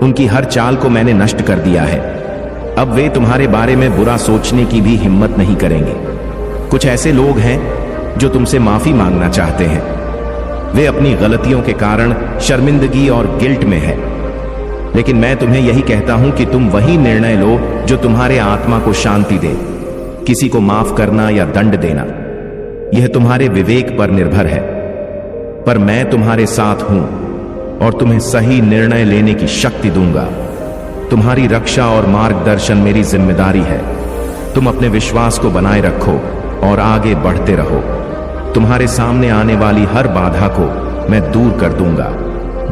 उनकी हर चाल को मैंने नष्ट कर दिया है। अब वे तुम्हारे बारे में बुरा सोचने की भी हिम्मत नहीं करेंगे। कुछ ऐसे लोग हैं जो तुमसे माफी मांगना चाहते हैं। वे अपनी गलतियों के कारण शर्मिंदगी और गिल्ट में है, लेकिन मैं तुम्हें यही कहता हूं कि तुम वही निर्णय लो जो तुम्हारे आत्मा को शांति दे। किसी को माफ करना या दंड देना, यह तुम्हारे विवेक पर निर्भर है, पर मैं तुम्हारे साथ हूं और तुम्हें सही निर्णय लेने की शक्ति दूंगा। तुम्हारी रक्षा और मार्गदर्शन मेरी जिम्मेदारी है। तुम अपने विश्वास को बनाए रखो और आगे बढ़ते रहो। तुम्हारे सामने आने वाली हर बाधा को मैं दूर कर दूंगा।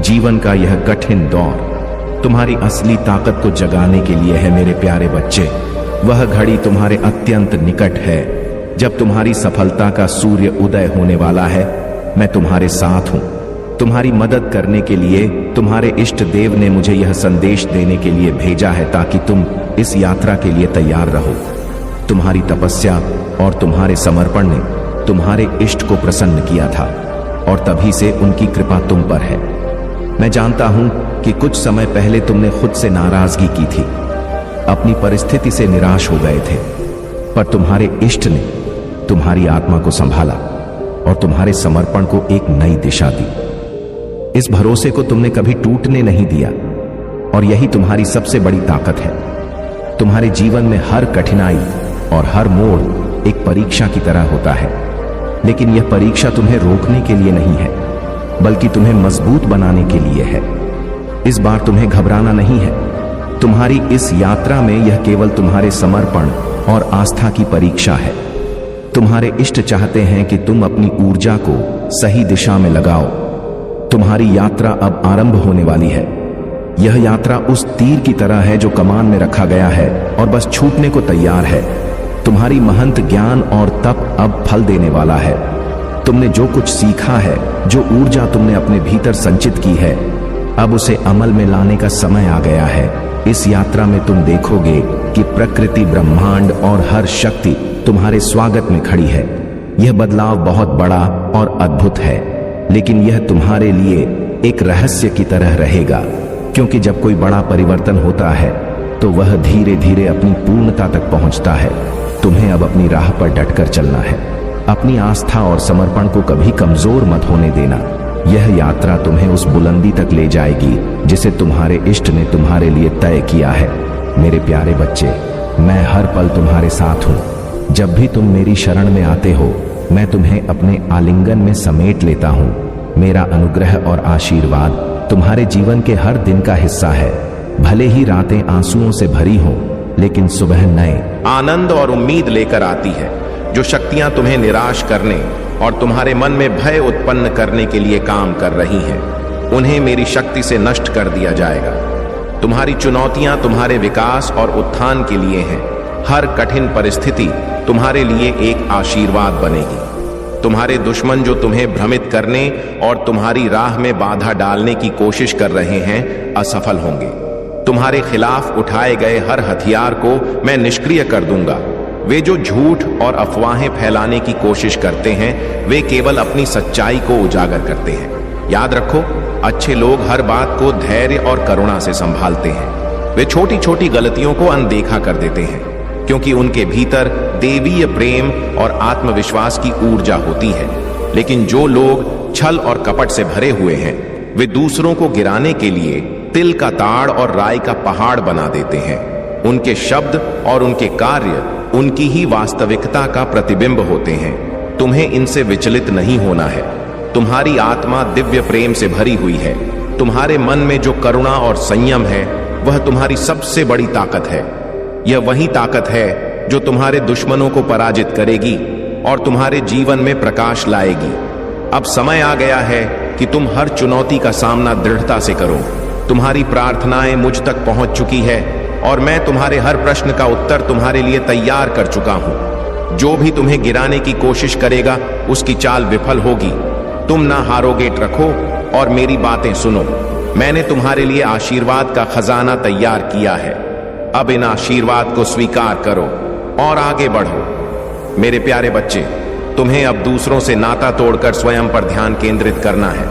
जीवन का यह कठिन दौर तुम्हारी असली ताकत को जगाने के लिए है मेरे प्यारे बच्चे। वह घड़ी तुम्हारे अत्यंत निकट है जब तुम्हारी सफलता का सूर्य उदय होने वाला है। मैं तुम्हारे साथ हूं। तुम्हारी मदद करने के लिए तुम्हारे इष्ट देव ने मुझे यह संदेश देने के लिए भेजा है ताकि तुम इस यात्रा के लिए तैयार रहो। तुम्हारी तपस्या और तुम्हारे समर्पण ने तुम्हारे इष्ट को प्रसन्न किया था और तभी से उनकी कृपा तुम पर है। मैं जानता हूं कि कुछ समय पहले तुमने खुद से नाराजगी की थी, अपनी परिस्थिति से निराश हो गए थे, पर तुम्हारे इष्ट ने तुम्हारी आत्मा को संभाला और तुम्हारे समर्पण को एक नई दिशा दी। इस भरोसे को तुमने कभी टूटने नहीं दिया और यही तुम्हारी सबसे बड़ी ताकत है। तुम्हारे जीवन में हर कठिनाई और हर मोड़ एक परीक्षा की तरह होता है, लेकिन यह परीक्षा तुम्हें रोकने के लिए नहीं है, बल्कि तुम्हें मजबूत बनाने के लिए है। इस बार तुम्हें घबराना नहीं है। तुम्हारी इस यात्रा में यह केवल तुम्हारे समर्पण और आस्था की परीक्षा है। तुम्हारे इष्ट चाहते हैं कि तुम अपनी ऊर्जा को सही दिशा में लगाओ। तुम्हारी यात्रा अब आरंभ होने वाली है। यह यात्रा उस तीर की तरह है जो कमान में रखा गया है और बस छूटने को तैयार है। तुम्हारी महंत ज्ञान और तप अब फल देने वाला है। तुमने जो कुछ सीखा है, जो ऊर्जा तुमने अपने भीतर संचित की है, अब उसे अमल में लाने का समय आ गया है। इस यात्रा में तुम देखोगे कि प्रकृति, ब्रह्मांड और हर शक्ति तुम्हारे स्वागत में खड़ी है। यह बदलाव बहुत बड़ा और अद्भुत है, लेकिन यह तुम्हारे लिए एक रहस्य की तरह रहेगा, क्योंकि जब कोई बड़ा परिवर्तन होता है तो वह धीरे धीरे अपनी पूर्णता तक पहुंचता है। तुम्हें अब अपनी राह पर डटकर चलना है। अपनी आस्था और समर्पण को कभी कमजोर मत होने देना। यह यात्रा तुम्हें उस बुलंदी तक ले जाएगी जिसे तुम्हारे इष्ट ने तुम्हारे लिए तय किया है। मेरे प्यारे बच्चे, मैं हर पल तुम्हारे साथ हूँ। जब भी तुम मेरी शरण में आते हो, मैं तुम्हें अपने आलिंगन में समेट लेता हूँ। मेरा अनुग्रह और आशीर्वाद तुम्हारे जीवन के हर दिन का हिस्सा है। भले ही रातें आंसुओं से भरी हों, लेकिन सुबह नए आनंद और उम्मीद लेकर आती है। जो शक्तियां तुम्हें निराश करने और तुम्हारे मन में भय उत्पन्न करने के लिए काम कर रही हैं, उन्हें मेरी शक्ति से नष्ट कर दिया जाएगा। तुम्हारी चुनौतियां तुम्हारे विकास और उत्थान के लिए हैं। हर कठिन परिस्थिति तुम्हारे लिए एक आशीर्वाद बनेगी। तुम्हारे दुश्मन जो तुम्हें भ्रमित करने और तुम्हारी राह में बाधा डालने की कोशिश कर रहे हैं, असफल होंगे। तुम्हारे खिलाफ उठाए गए हर हथियार को मैं निष्क्रिय कर दूंगा। वे जो झूठ और अफवाहें फैलाने की कोशिश करते हैं, वे केवल अपनी सच्चाई को उजागर करते हैं। याद रखो, अच्छे लोग हर बात को धैर्य और करुणा से संभालते हैं। वे छोटी छोटी गलतियों को अनदेखा कर देते हैं, क्योंकि उनके भीतर देवीय प्रेम और आत्मविश्वास की ऊर्जा होती है। लेकिन जो लोग छल और कपट से भरे हुए हैं, वे दूसरों को गिराने के लिए तिल का ताड़ और राई का पहाड़ बना देते हैं। उनके शब्द और उनके कार्य उनकी ही वास्तविकता का प्रतिबिंब होते हैं। तुम्हें इनसे विचलित नहीं होना है। तुम्हारी आत्मा दिव्य प्रेम से भरी हुई है। तुम्हारे मन में जो करुणा और संयम है, वह तुम्हारी सबसे बड़ी ताकत है। यह वही ताकत है जो तुम्हारे दुश्मनों को पराजित करेगी और तुम्हारे जीवन में प्रकाश लाएगी। अब समय आ गया है कि तुम हर चुनौती का सामना दृढ़ता से करो। तुम्हारी प्रार्थनाएं मुझ तक पहुंच चुकी है और मैं तुम्हारे हर प्रश्न का उत्तर तुम्हारे लिए तैयार कर चुका हूं। जो भी तुम्हें गिराने की कोशिश करेगा, उसकी चाल विफल होगी। तुम ना हारोगे। रखो और मेरी बातें सुनो। मैंने तुम्हारे लिए आशीर्वाद का खजाना तैयार किया है। अब इन आशीर्वाद को स्वीकार करो और आगे बढ़ो। मेरे प्यारे बच्चे, तुम्हें अब दूसरों से नाता तोड़कर स्वयं पर ध्यान केंद्रित करना है।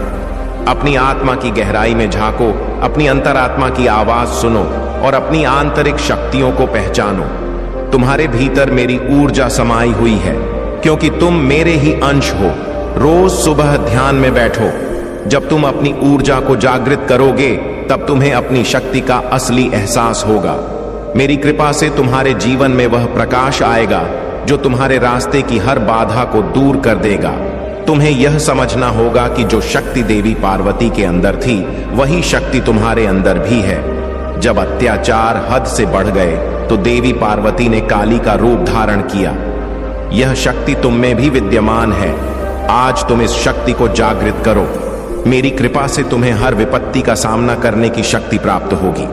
अपनी आत्मा की गहराई में झांको, अपनी अंतरात्मा की आवाज सुनो और अपनी आंतरिक शक्तियों को पहचानो। तुम्हारे भीतर मेरी ऊर्जा समाई हुई है, क्योंकि तुम मेरे ही अंश हो। रोज सुबह ध्यान में बैठो। जब तुम अपनी ऊर्जा को जागृत करोगे, तब तुम्हें अपनी शक्ति का असली एहसास होगा। मेरी कृपा से तुम्हारे जीवन में वह प्रकाश आएगा जो तुम्हारे रास्ते की हर बाधा को दूर कर देगा। तुम्हें यह समझना होगा कि जो शक्ति देवी पार्वती के अंदर थी, वही शक्ति तुम्हारे अंदर भी है। जब अत्याचार हद से बढ़ गए, तो देवी पार्वती ने काली का रूप धारण किया। यह शक्ति तुम में भी विद्यमान है। आज तुम इस शक्ति को जागृत करो। मेरी कृपा से तुम्हें हर विपत्ति का सामना करने की शक्ति प्राप्त होगी।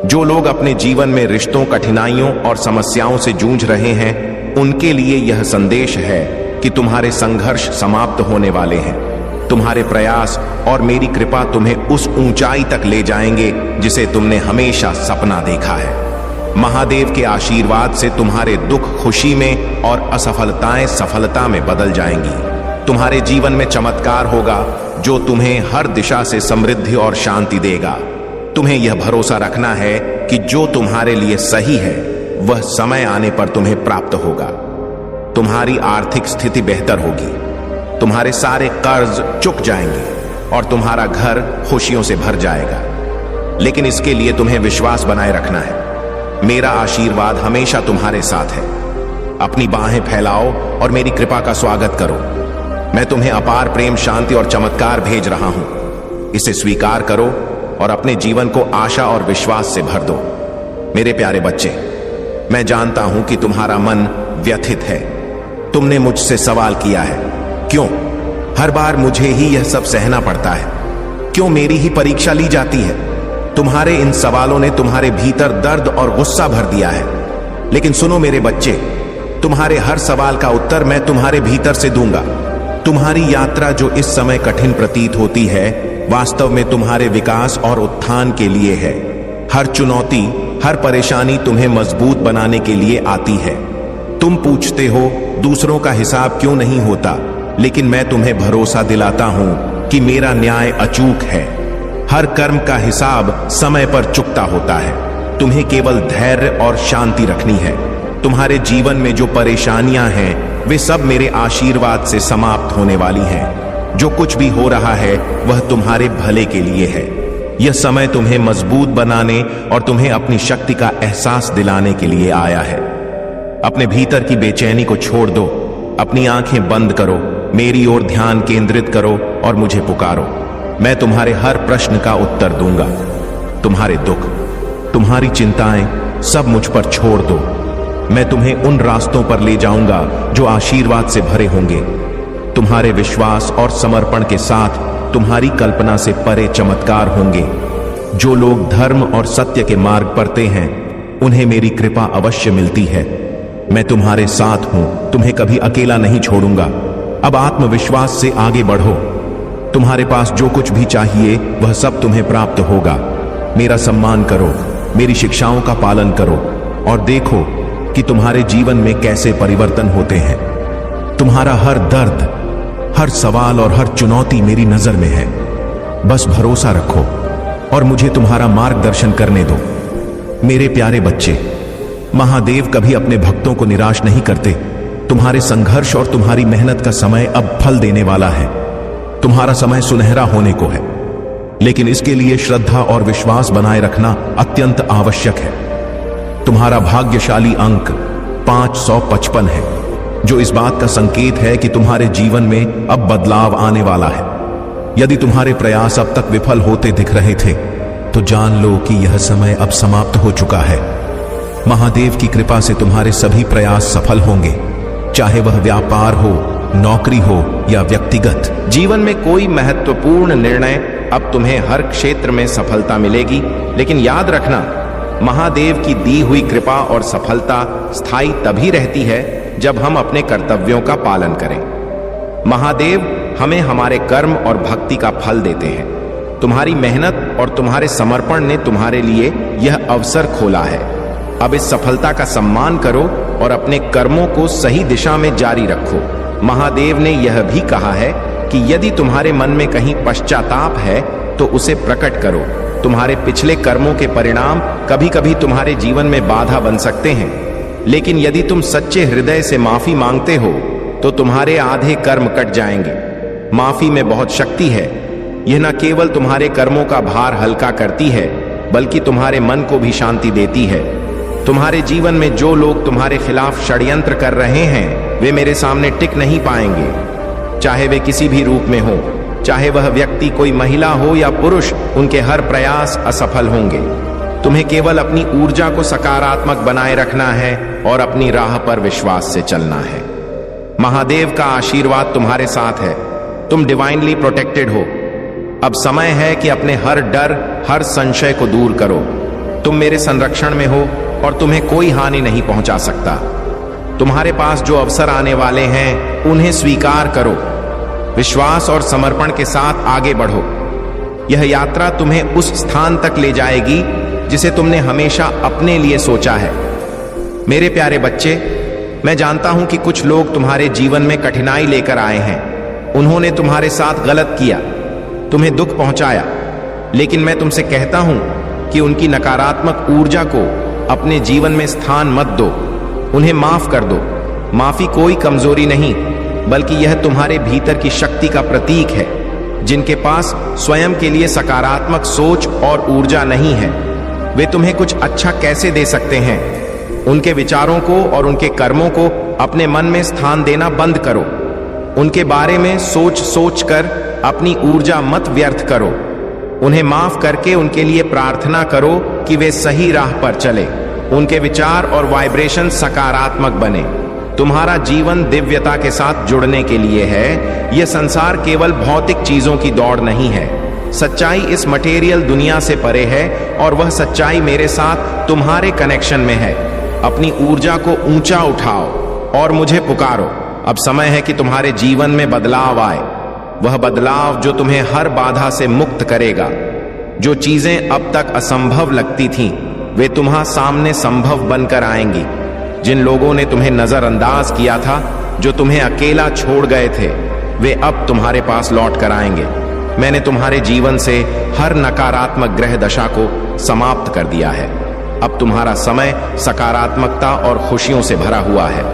जो लोग अपने जीवन में रिश्तों, कठिनाइयों और समस्याओं से जूझ रहे हैं, उनके लिए यह संदेश है कि तुम्हारे संघर्ष समाप्त होने वाले हैं। तुम्हारे प्रयास और मेरी कृपा तुम्हें उस ऊंचाई तक ले जाएंगे जिसे तुमने हमेशा सपना देखा है। महादेव के आशीर्वाद से तुम्हारे दुख खुशी में और असफलताएं सफलता में बदल जाएंगी। तुम्हारे जीवन में चमत्कार होगा जो तुम्हें हर दिशा से समृद्धि और शांति देगा। तुम्हें यह भरोसा रखना है कि जो तुम्हारे लिए सही है, वह समय आने पर तुम्हें प्राप्त होगा। तुम्हारी आर्थिक स्थिति बेहतर होगी, तुम्हारे सारे कर्ज चुक जाएंगे और तुम्हारा घर खुशियों से भर जाएगा। लेकिन इसके लिए तुम्हें विश्वास बनाए रखना है। मेरा आशीर्वाद हमेशा तुम्हारे साथ है। अपनी बाहें फैलाओ और मेरी कृपा का स्वागत करो। मैं तुम्हें अपार प्रेम, शांति और चमत्कार भेज रहा हूं। इसे स्वीकार करो और अपने जीवन को आशा और विश्वास से भर दो। मेरे प्यारे बच्चे, मैं जानता हूं कि तुम्हारा मन व्यथित है। तुमने मुझसे सवाल किया है, क्यों हर बार मुझे ही यह सब सहना पड़ता है? क्यों मेरी ही परीक्षा ली जाती है? तुम्हारे इन सवालों ने तुम्हारे भीतर दर्द और गुस्सा भर दिया है। लेकिन सुनो मेरे बच्चे, तुम्हारे हर सवाल का उत्तर मैं तुम्हारे भीतर से दूंगा। तुम्हारी यात्रा जो इस समय कठिन प्रतीत होती है, वास्तव में तुम्हारे विकास और उत्थान के लिए है। हर चुनौती, हर परेशानी तुम्हें मजबूत बनाने के लिए आती है। तुम पूछते हो दूसरों का हिसाब क्यों नहीं होता, लेकिन मैं तुम्हें भरोसा दिलाता हूं कि मेरा न्याय अचूक है। हर कर्म का हिसाब समय पर चुकता होता है। तुम्हें केवल धैर्य और शांति रखनी है। तुम्हारे जीवन में जो परेशानियां हैं, वे सब मेरे आशीर्वाद से समाप्त होने वाली हैं। जो कुछ भी हो रहा है वह तुम्हारे भले के लिए है। यह समय तुम्हें मजबूत बनाने और तुम्हें अपनी शक्ति का एहसास दिलाने के लिए आया है। अपने भीतर की बेचैनी को छोड़ दो। अपनी आंखें बंद करो, मेरी ओर ध्यान केंद्रित करो और मुझे पुकारो। मैं तुम्हारे हर प्रश्न का उत्तर दूंगा। तुम्हारे दुख, तुम्हारी चिंताएं सब मुझ पर छोड़ दो। मैं तुम्हें उन रास्तों पर ले जाऊंगा जो आशीर्वाद से भरे होंगे। तुम्हारे विश्वास और समर्पण के साथ तुम्हारी कल्पना से परे चमत्कार होंगे। जो लोग धर्म और सत्य के मार्ग पढ़ते हैं, उन्हें मेरी कृपा अवश्य मिलती है। मैं तुम्हारे साथ हूं, तुम्हें कभी अकेला नहीं छोड़ूंगा। अब आत्मविश्वास से आगे बढ़ो। तुम्हारे पास जो कुछ भी चाहिए वह सब तुम्हें प्राप्त होगा। मेरा सम्मान करो, मेरी शिक्षाओं का पालन करो और देखो कि तुम्हारे जीवन में कैसे परिवर्तन होते हैं। तुम्हारा हर दर्द, हर सवाल और हर चुनौती मेरी नजर में है। बस भरोसा रखो और मुझे तुम्हारा मार्गदर्शन करने दो। मेरे प्यारे बच्चे, महादेव कभी अपने भक्तों को निराश नहीं करते। तुम्हारे संघर्ष और तुम्हारी मेहनत का समय अब फल देने वाला है। तुम्हारा समय सुनहरा होने को है, लेकिन इसके लिए श्रद्धा और विश्वास बनाए रखना अत्यंत आवश्यक है। तुम्हारा भाग्यशाली अंक 555 है, जो इस बात का संकेत है कि तुम्हारे जीवन में अब बदलाव आने वाला है। यदि तुम्हारे प्रयास अब तक विफल होते दिख रहे थे, तो जान लो कि यह समय अब समाप्त हो चुका है। महादेव की कृपा से तुम्हारे सभी प्रयास सफल होंगे, चाहे वह व्यापार हो, नौकरी हो या व्यक्तिगत जीवन में कोई महत्वपूर्ण निर्णय। अब तुम्हें हर क्षेत्र में सफलता मिलेगी। लेकिन याद रखना, महादेव की दी हुई कृपा और सफलता स्थायी तभी रहती है जब हम अपने कर्तव्यों का पालन करें। महादेव हमें हमारे कर्म और भक्ति का फल देते हैं। तुम्हारी मेहनत और तुम्हारे समर्पण ने तुम्हारे लिए यह अवसर खोला है। अब इस सफलता का सम्मान करो और अपने कर्मों को सही दिशा में जारी रखो। महादेव ने यह भी कहा है कि यदि तुम्हारे मन में कहीं पश्चाताप है तो उसे प्रकट करो। तुम्हारे पिछले कर्मों के परिणाम कभी कभी तुम्हारे जीवन में बाधा बन सकते हैं, लेकिन यदि तुम सच्चे हृदय से माफी मांगते हो तो तुम्हारे आधे कर्म कट जाएंगे। माफी में बहुत शक्ति है। यह न केवल तुम्हारे कर्मों का भार हल्का करती है, बल्कि तुम्हारे मन को भी शांति देती है। तुम्हारे जीवन में जो लोग तुम्हारे खिलाफ षड्यंत्र कर रहे हैं, वे मेरे सामने टिक नहीं पाएंगे। चाहे वे किसी भी रूप में हो, चाहे वह व्यक्ति कोई महिला हो या पुरुष, उनके हर प्रयास असफल होंगे। तुम्हें केवल अपनी ऊर्जा को सकारात्मक बनाए रखना है और अपनी राह पर विश्वास से चलना है। महादेव का आशीर्वाद तुम्हारे साथ है। तुम डिवाइनली प्रोटेक्टेड हो। अब समय है कि अपने हर डर, हर संशय को दूर करो। तुम मेरे संरक्षण में हो और तुम्हें कोई हानि नहीं पहुंचा सकता। तुम्हारे पास जो अवसर आने वाले हैं, उन्हें स्वीकार करो। विश्वास और समर्पण के साथ आगे बढ़ो। यह यात्रा तुम्हें उस स्थान तक ले जाएगी जिसे तुमने हमेशा अपने लिए सोचा है। मेरे प्यारे बच्चे, मैं जानता हूं कि कुछ लोग तुम्हारे जीवन में कठिनाई लेकर आए हैं। उन्होंने तुम्हारे साथ गलत किया, तुम्हें दुख पहुंचाया, लेकिन मैं तुमसे कहता हूं कि उनकी नकारात्मक ऊर्जा को अपने जीवन में स्थान मत दो। उन्हें माफ कर दो। माफी कोई कमजोरी नहीं, बल्कि यह तुम्हारे भीतर की शक्ति का प्रतीक है। जिनके पास स्वयं के लिए सकारात्मक सोच और ऊर्जा नहीं है, वे तुम्हें कुछ अच्छा कैसे दे सकते हैं? उनके विचारों को और उनके कर्मों को अपने मन में स्थान देना बंद करो। उनके बारे में सोच सोच कर अपनी ऊर्जा मत व्यर्थ करो। उन्हें माफ करके उनके लिए प्रार्थना करो कि वे सही राह पर चले, उनके विचार और वाइब्रेशन सकारात्मक बने। तुम्हारा जीवन दिव्यता के साथ जुड़ने के लिए है। यह संसार केवल भौतिक चीजों की दौड़ नहीं है। सच्चाई इस मटेरियल दुनिया से परे है और वह सच्चाई मेरे साथ तुम्हारे कनेक्शन में है। अपनी ऊर्जा को ऊंचा उठाओ और मुझे पुकारो। अब समय है कि तुम्हारे जीवन में बदलाव आए, वह बदलाव जो तुम्हें हर बाधा से मुक्त करेगा। जो चीजें अब तक असंभव लगती थीं, वे तुम्हारे सामने संभव बनकर आएंगी। जिन लोगों ने तुम्हें नजरअंदाज किया था, जो तुम्हें अकेला छोड़ गए थे, वे अब तुम्हारे पास लौट कर आएंगे। मैंने तुम्हारे जीवन से हर नकारात्मक ग्रह दशा को समाप्त कर दिया है। अब तुम्हारा समय सकारात्मकता और खुशियों से भरा हुआ है।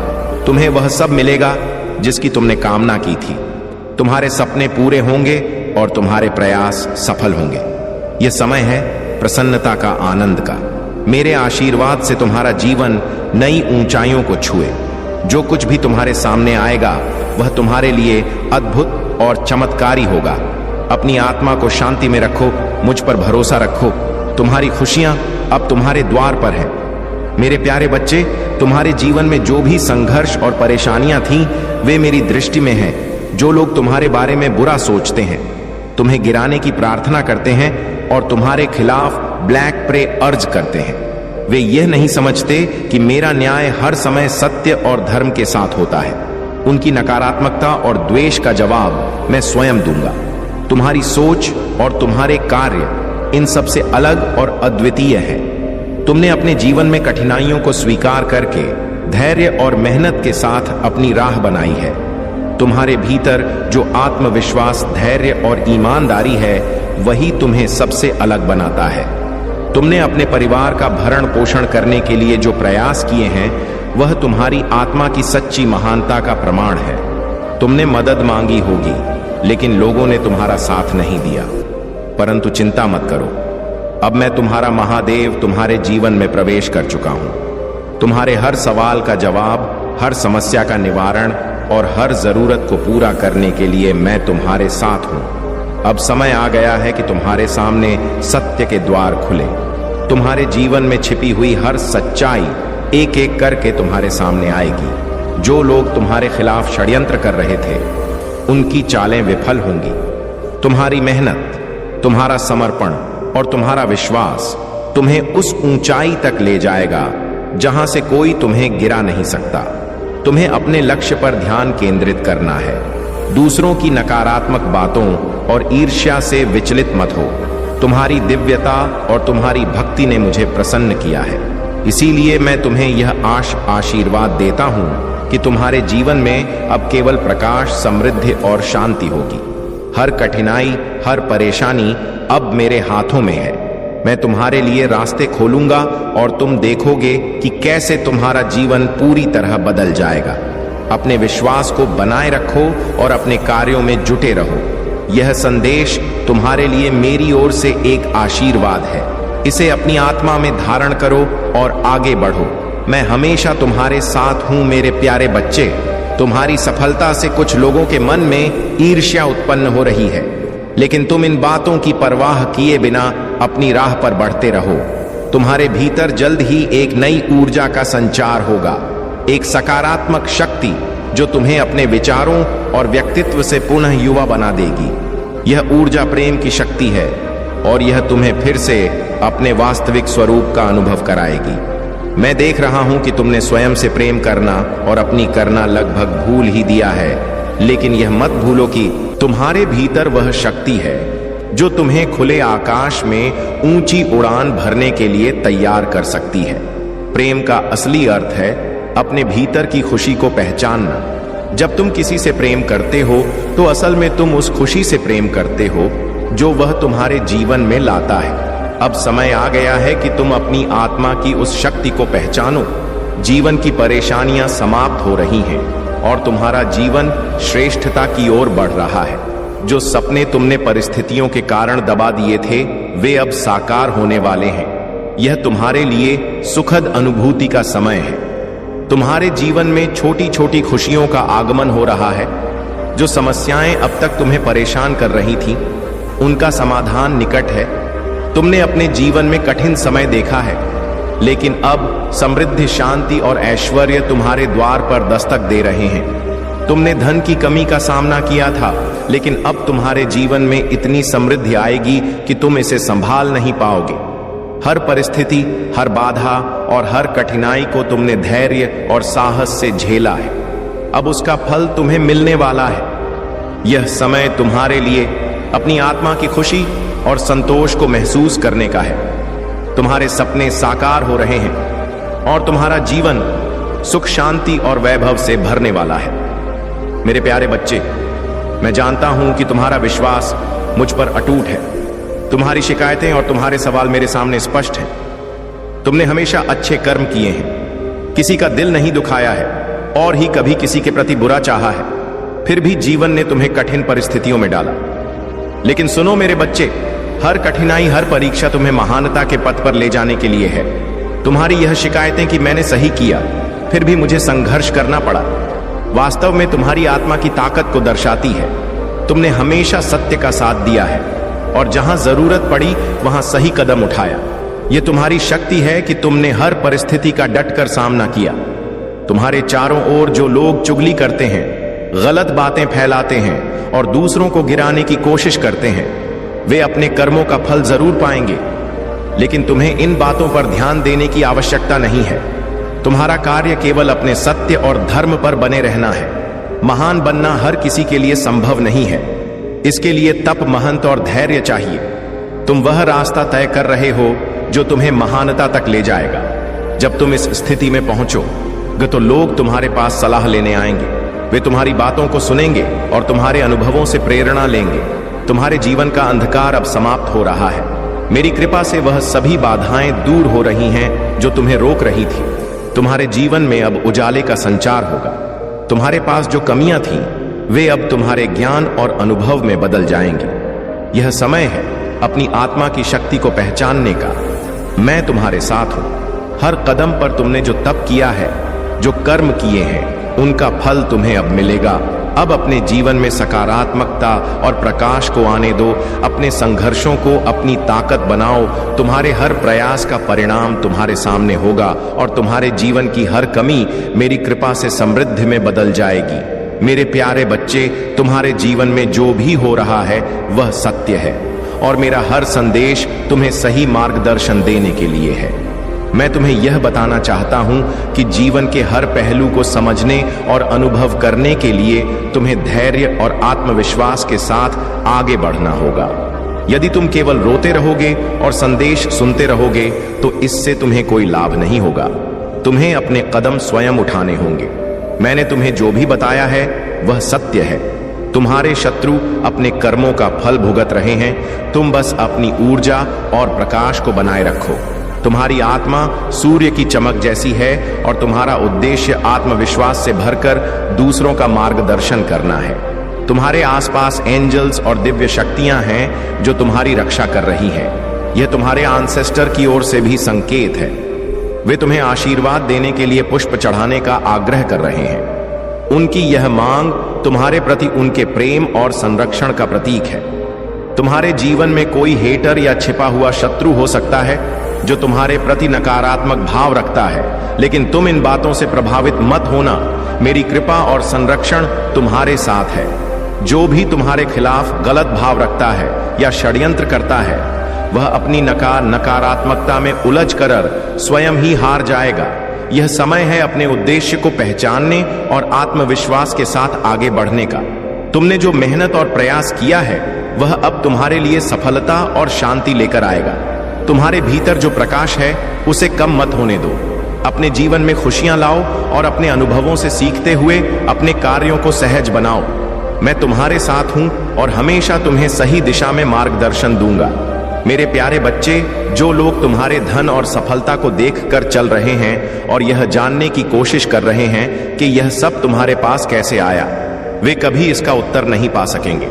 तुम्हें वह सब मिलेगा जिसकी तुमने कामना की थी। तुम्हारे सपने पूरे होंगे और तुम्हारे प्रयास सफल होंगे। यह समय है प्रसन्नता का, आनंद का। मेरे आशीर्वाद से तुम्हारा जीवन नई ऊंचाइयों को छुए। जो कुछ भी तुम्हारे सामने आएगा वह तुम्हारे लिए अद्भुत और चमत्कारी होगा। अपनी आत्मा को शांति में रखो, मुझ पर भरोसा रखो। तुम्हारी खुशियां अब तुम्हारे द्वार पर है। मेरे प्यारे बच्चे, तुम्हारे जीवन में जो भी संघर्ष और परेशानियां थीं, वे मेरी दृष्टि में हैं। जो लोग तुम्हारे बारे में बुरा सोचते हैं, तुम्हें गिराने की प्रार्थना करते हैं और तुम्हारे खिलाफ ब्लैक प्रे अर्ज करते हैं, वे यह नहीं समझते कि मेरा न्याय हर समय सत्य और धर्म के साथ होता है। उनकी नकारात्मकता और द्वेष का जवाब मैं स्वयं दूंगा। तुम्हारी सोच और तुम्हारे कार्य इन सबसे अलग और अद्वितीय हैं। तुमने अपने जीवन में कठिनाइयों को स्वीकार करके धैर्य और मेहनत के साथ अपनी राह बनाई है। तुम्हारे भीतर जो आत्मविश्वास, धैर्य और ईमानदारी है, वही तुम्हें सबसे अलग बनाता है। तुमने अपने परिवार का भरण पोषण करने के लिए जो प्रयास किए हैं, वह तुम्हारी आत्मा की सच्ची महानता का प्रमाण है। तुमने मदद मांगी होगी, लेकिन लोगों ने तुम्हारा साथ नहीं दिया। परंतु चिंता मत करो, अब मैं तुम्हारा महादेव तुम्हारे जीवन में प्रवेश कर चुका हूं। तुम्हारे हर सवाल का जवाब, हर समस्या का निवारण और हर जरूरत को पूरा करने के लिए मैं तुम्हारे साथ हूं। अब समय आ गया है कि तुम्हारे सामने सत्य के द्वार खुले। तुम्हारे जीवन में छिपी हुई हर सच्चाई एक एक करके तुम्हारे सामने आएगी। जो लोग तुम्हारे खिलाफ षड्यंत्र कर रहे थे, उनकी चालें विफल होंगी। तुम्हारी मेहनत, तुम्हारा समर्पण और तुम्हारा विश्वास तुम्हें उस ऊंचाई तक ले जाएगा जहां से कोई तुम्हें गिरा नहीं सकता। तुम्हें अपने लक्ष्य पर ध्यान केंद्रित करना है। दूसरों की नकारात्मक बातों और ईर्ष्या से विचलित मत हो। तुम्हारी दिव्यता और तुम्हारी भक्ति ने मुझे प्रसन्न किया है। इसीलिए मैं तुम्हें यह आशीर्वाद देता हूं कि तुम्हारे जीवन में अब केवल प्रकाश, समृद्धि और शांति होगी। हर कठिनाई, हर परेशानी अब मेरे हाथों में है। मैं तुम्हारे लिए रास्ते खोलूंगा और तुम देखोगे कि कैसे तुम्हारा जीवन पूरी तरह बदल जाएगा। अपने विश्वास को बनाए रखो और अपने कार्यों में जुटे रहो। यह संदेश तुम्हारे लिए मेरी ओर से एक आशीर्वाद है। इसे अपनी आत्मा में धारण करो और आगे बढ़ो। मैं हमेशा तुम्हारे साथ हूं मेरे प्यारे बच्चे। तुम्हारी सफलता से कुछ लोगों के मन में ईर्ष्या उत्पन्न हो रही है, लेकिन तुम इन बातों की परवाह किए बिना अपनी राह पर बढ़ते रहो। तुम्हारे भीतर जल्द ही एक नई ऊर्जा का संचार होगा, एक सकारात्मक शक्ति जो तुम्हें अपने विचारों और व्यक्तित्व से पुनः युवा बना देगी। यह ऊर्जा प्रेम की शक्ति है और यह तुम्हें फिर से अपने वास्तविक स्वरूप का अनुभव कराएगी। मैं देख रहा हूं कि तुमने स्वयं से प्रेम करना और अपनी करना लगभग भूल ही दिया है, लेकिन यह मत भूलो कि तुम्हारे भीतर वह शक्ति है जो तुम्हें खुले आकाश में ऊंची उड़ान भरने के लिए तैयार कर सकती है। प्रेम का असली अर्थ है अपने भीतर की खुशी को पहचानना। जब तुम किसी से प्रेम करते हो तो असल में तुम उस खुशी से प्रेम करते हो जो वह तुम्हारे जीवन में लाता है। अब समय आ गया है कि तुम अपनी आत्मा की उस शक्ति को पहचानो जीवन की परेशानियां समाप्त हो रही हैं और तुम्हारा जीवन श्रेष्ठता की ओर बढ़ रहा है। जो सपने तुमने परिस्थितियों के कारण दबा दिए थे, वे अब साकार होने वाले हैं। यह तुम्हारे लिए सुखद अनुभूति का समय है। तुम्हारे जीवन में छोटी छोटी खुशियों का आगमन हो रहा है। जो समस्याएं अब तक तुम्हें परेशान कर रही थीं, उनका समाधान निकट है। तुमने अपने जीवन में कठिन समय देखा है, लेकिन अब समृद्धि, शांति और ऐश्वर्य तुम्हारे द्वार पर दस्तक दे रहे हैं। तुमने धन की कमी का सामना किया था, लेकिन अब तुम्हारे जीवन में इतनी समृद्धि आएगी कि तुम इसे संभाल नहीं पाओगे। हर परिस्थिति, हर बाधा और हर कठिनाई को तुमने धैर्य और साहस से झेला है। अब उसका फल तुम्हें मिलने वाला है। यह समय तुम्हारे लिए अपनी आत्मा की खुशी और संतोष को महसूस करने का है। तुम्हारे सपने साकार हो रहे हैं और तुम्हारा जीवन सुख, शांति और वैभव से भरने वाला है। मेरे प्यारे बच्चे, मैं जानता हूं कि तुम्हारा विश्वास मुझ पर अटूट है। तुम्हारी शिकायतें और तुम्हारे सवाल मेरे सामने स्पष्ट हैं। तुमने हमेशा अच्छे कर्म किए हैं, किसी का दिल नहीं दुखाया है और ही कभी किसी के प्रति बुरा चाहा है। फिर भी जीवन ने तुम्हें कठिन परिस्थितियों में डाला। लेकिन सुनो मेरे बच्चे, हर कठिनाई, हर परीक्षा तुम्हें महानता के पथ पर ले जाने के लिए है। तुम्हारी यह शिकायतें कि मैंने सही किया, फिर भी मुझे संघर्ष करना पड़ा, वास्तव में तुम्हारी आत्मा की ताकत को दर्शाती है। तुमने हमेशा सत्य का साथ दिया है और जहां जरूरत पड़ी वहां सही कदम उठाया। यह तुम्हारी शक्ति है कि तुमने हर परिस्थिति का डटकर सामना किया। तुम्हारे चारों ओर जो लोग चुगली करते हैं, गलत बातें फैलाते हैं और दूसरों को गिराने की कोशिश करते हैं, वे अपने कर्मों का फल जरूर पाएंगे। लेकिन तुम्हें इन बातों पर ध्यान देने की आवश्यकता नहीं है। तुम्हारा कार्य केवल अपने सत्य और धर्म पर बने रहना है। महान बनना हर किसी के लिए संभव नहीं है। इसके लिए तप, महंत और धैर्य चाहिए। तुम वह रास्ता तय कर रहे हो जो तुम्हें महानता तक ले जाएगा। जब तुम इस स्थिति में पहुंचोगे तो लोग तुम्हारे पास सलाह लेने आएंगे। वे तुम्हारी बातों को सुनेंगे और तुम्हारे अनुभवों से प्रेरणा लेंगे। तुम्हारे जीवन का अंधकार अब समाप्त हो रहा है। मेरी कृपा से वह सभी बाधाएं दूर हो रही हैं जो तुम्हें रोक रही थी। तुम्हारे जीवन में अब उजाले का संचार होगा। तुम्हारे पास जो कमियां थीं, वे अब तुम्हारे ज्ञान और अनुभव में बदल जाएंगी। यह समय है अपनी आत्मा की शक्ति को पहचानने का। मैं तुम्हारे साथ हूं। हर कदम पर तुमने जो तप किया है, जो कर्म किए हैं, उनका फल तुम्हें अब मिलेगा। अब अपने जीवन में सकारात्मकता और प्रकाश को आने दो। अपने संघर्षों को अपनी ताकत बनाओ। तुम्हारे हर प्रयास का परिणाम तुम्हारे सामने होगा और तुम्हारे जीवन की हर कमी मेरी कृपा से समृद्धि में बदल जाएगी। मेरे प्यारे बच्चे, तुम्हारे जीवन में जो भी हो रहा है वह सत्य है और मेरा हर संदेश तुम्हें सही मार्गदर्शन देने के लिए है। मैं तुम्हें यह बताना चाहता हूं कि जीवन के हर पहलू को समझने और अनुभव करने के लिए तुम्हें धैर्य और आत्मविश्वास के साथ आगे बढ़ना होगा। यदि तुम केवल रोते रहोगे और संदेश सुनते रहोगे तो इससे तुम्हें कोई लाभ नहीं होगा। तुम्हें अपने कदम स्वयं उठाने होंगे। मैंने तुम्हें जो भी बताया है वह सत्य है। तुम्हारे शत्रु अपने कर्मों का फल भुगत रहे हैं। तुम बस अपनी ऊर्जा और प्रकाश को बनाए रखो। तुम्हारी आत्मा सूर्य की चमक जैसी है और तुम्हारा उद्देश्य आत्मविश्वास से भरकर दूसरों का मार्गदर्शन करना है। तुम्हारे आसपास एंजल्स और दिव्य शक्तियां हैं जो तुम्हारी रक्षा कर रही हैं। यह तुम्हारे एंसेस्टर की ओर से भी संकेत है। वे तुम्हें आशीर्वाद देने के लिए पुष्प चढ़ाने का आग्रह कर रहे हैं। उनकी यह मांग तुम्हारे प्रति उनके प्रेम और संरक्षण का प्रतीक है। तुम्हारे जीवन में कोई हेटर या छिपा हुआ शत्रु हो सकता है जो तुम्हारे प्रति नकारात्मक भाव रखता है, लेकिन तुम इन बातों से प्रभावित मत होना। मेरी कृपा और संरक्षण तुम्हारे साथ है। जो भी तुम्हारे खिलाफ गलत भाव रखता है या षड्यंत्र करता है, वह अपनी नकारात्मकता में उलझ कर स्वयं ही हार जाएगा। यह समय है अपने उद्देश्य को पहचानने और आत्मविश्वास के साथ आगे बढ़ने का। तुमने जो मेहनत और प्रयास किया है वह अब तुम्हारे लिए सफलता और शांति लेकर आएगा। तुम्हारे भीतर जो प्रकाश है उसे कम मत होने दो। अपने जीवन में खुशियां लाओ और अपने अनुभवों से सीखते हुए अपने कार्यों को सहज बनाओ। मैं तुम्हारे साथ हूं और हमेशा तुम्हें सही दिशा में मार्गदर्शन दूंगा। मेरे प्यारे बच्चे, जो लोग तुम्हारे धन और सफलता को देखकर चल रहे हैं और यह जानने की कोशिश कर रहे हैं कि यह सब तुम्हारे पास कैसे आया, वे कभी इसका उत्तर नहीं पा सकेंगे।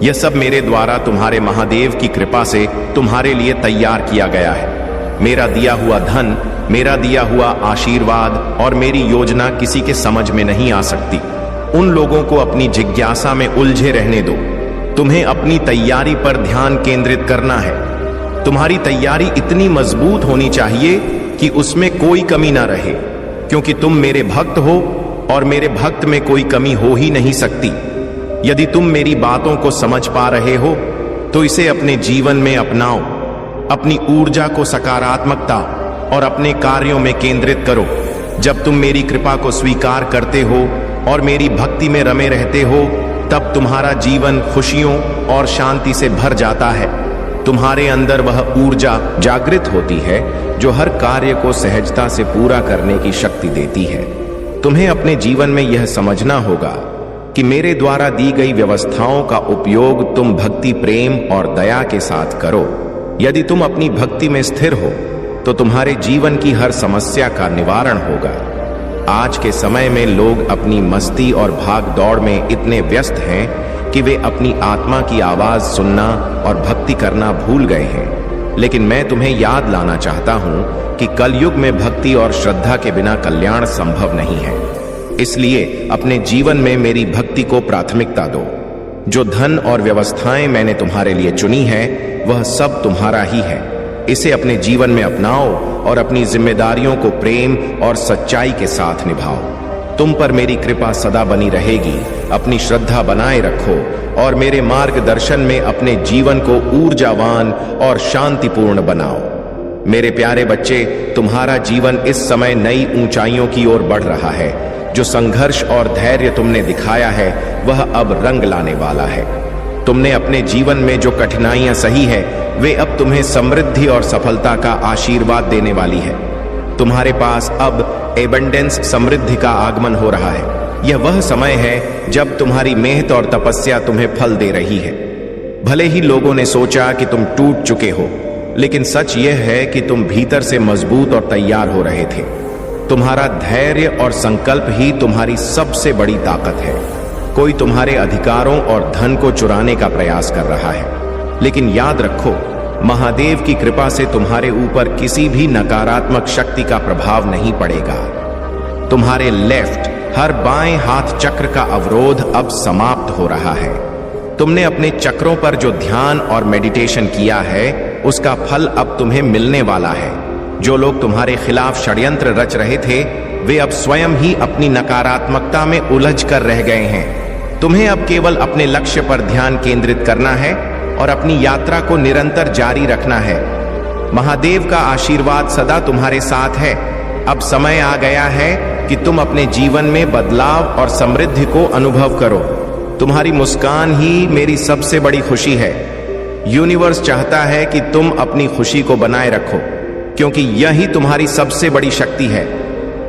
यह सब मेरे द्वारा तुम्हारे महादेव की कृपा से तुम्हारे लिए तैयार किया गया है। मेरा दिया हुआ धन, मेरा दिया हुआ आशीर्वाद और मेरी योजना किसी के समझ में नहीं आ सकती। उन लोगों को अपनी जिज्ञासा में उलझे रहने दो। तुम्हें अपनी तैयारी पर ध्यान केंद्रित करना है। तुम्हारी तैयारी इतनी मजबूत होनी चाहिए कि उसमें कोई कमी ना रहे, क्योंकि तुम मेरे भक्त हो और मेरे भक्त में कोई कमी हो ही नहीं सकती। यदि तुम मेरी बातों को समझ पा रहे हो तो इसे अपने जीवन में अपनाओ। अपनी ऊर्जा को सकारात्मकता और अपने कार्यों में केंद्रित करो। जब तुम मेरी कृपा को स्वीकार करते हो और मेरी भक्ति में रमे रहते हो, तब तुम्हारा जीवन खुशियों और शांति से भर जाता है। तुम्हारे अंदर वह ऊर्जा जागृत होती है जो हर कार्य को सहजता से पूरा करने की शक्ति देती है। तुम्हें अपने जीवन में यह समझना होगा कि मेरे द्वारा दी गई व्यवस्थाओं का उपयोग तुम भक्ति, प्रेम और दया के साथ करो। यदि तुम अपनी भक्ति में स्थिर हो तो तुम्हारे जीवन की हर समस्या का निवारण होगा। आज के समय में लोग अपनी मस्ती और भाग दौड़ में इतने व्यस्त हैं कि वे अपनी आत्मा की आवाज सुनना और भक्ति करना भूल गए हैं। लेकिन मैं तुम्हें याद लाना चाहता हूं कि कलयुग में भक्ति और श्रद्धा के बिना कल्याण संभव नहीं है। इसलिए अपने जीवन में मेरी भक्ति को प्राथमिकता दो। जो धन और व्यवस्थाएं मैंने तुम्हारे लिए चुनी है वह सब तुम्हारा ही है। इसे अपने जीवन में अपनाओ और अपनी जिम्मेदारियों को प्रेम और सच्चाई के साथ निभाओ। तुम पर मेरी कृपा सदा बनी रहेगी। अपनी श्रद्धा बनाए रखो और मेरे मार्गदर्शन में अपने जीवन को ऊर्जावान और शांतिपूर्ण बनाओ। मेरे प्यारे बच्चे, तुम्हारा जीवन इस समय नई ऊंचाइयों की ओर बढ़ रहा है। जो संघर्ष और धैर्य तुमने दिखाया है वह अब रंग लाने वाला है। तुमने अपने जीवन में जो कठिनाइयां सही है वे अब तुम्हें समृद्धि और सफलता का आशीर्वाद देने वाली है। तुम्हारे पास अब एबंडेंस, समृद्धि का आगमन हो रहा है। यह वह समय है जब तुम्हारी मेहनत और तपस्या तुम्हें फल दे रही है। भले ही लोगों ने सोचा कि तुम टूट चुके हो, लेकिन सच यह है कि तुम भीतर से मजबूत और तैयार हो रहे थे। तुम्हारा धैर्य और संकल्प ही तुम्हारी सबसे बड़ी ताकत है। कोई तुम्हारे अधिकारों और धन को चुराने का प्रयास कर रहा है, लेकिन याद रखो, महादेव की कृपा से तुम्हारे ऊपर किसी भी नकारात्मक शक्ति का प्रभाव नहीं पड़ेगा। तुम्हारे लेफ्ट हर बाएं हाथ चक्र का अवरोध अब समाप्त हो रहा है। तुमने अपने चक्रों पर जो ध्यान और मेडिटेशन किया है उसका फल अब तुम्हें मिलने वाला है। जो लोग तुम्हारे खिलाफ षड्यंत्र रच रहे थे वे अब स्वयं ही अपनी नकारात्मकता में उलझ कर रह गए हैं। तुम्हें अब केवल अपने लक्ष्य पर ध्यान केंद्रित करना है और अपनी यात्रा को निरंतर जारी रखना है। महादेव का आशीर्वाद सदा तुम्हारे साथ है। अब समय आ गया है कि तुम अपने जीवन में बदलाव और समृद्धि को अनुभव करो। तुम्हारी मुस्कान ही मेरी सबसे बड़ी खुशी है। यूनिवर्स चाहता है कि तुम अपनी खुशी को बनाए रखो, क्योंकि यही तुम्हारी सबसे बड़ी शक्ति है।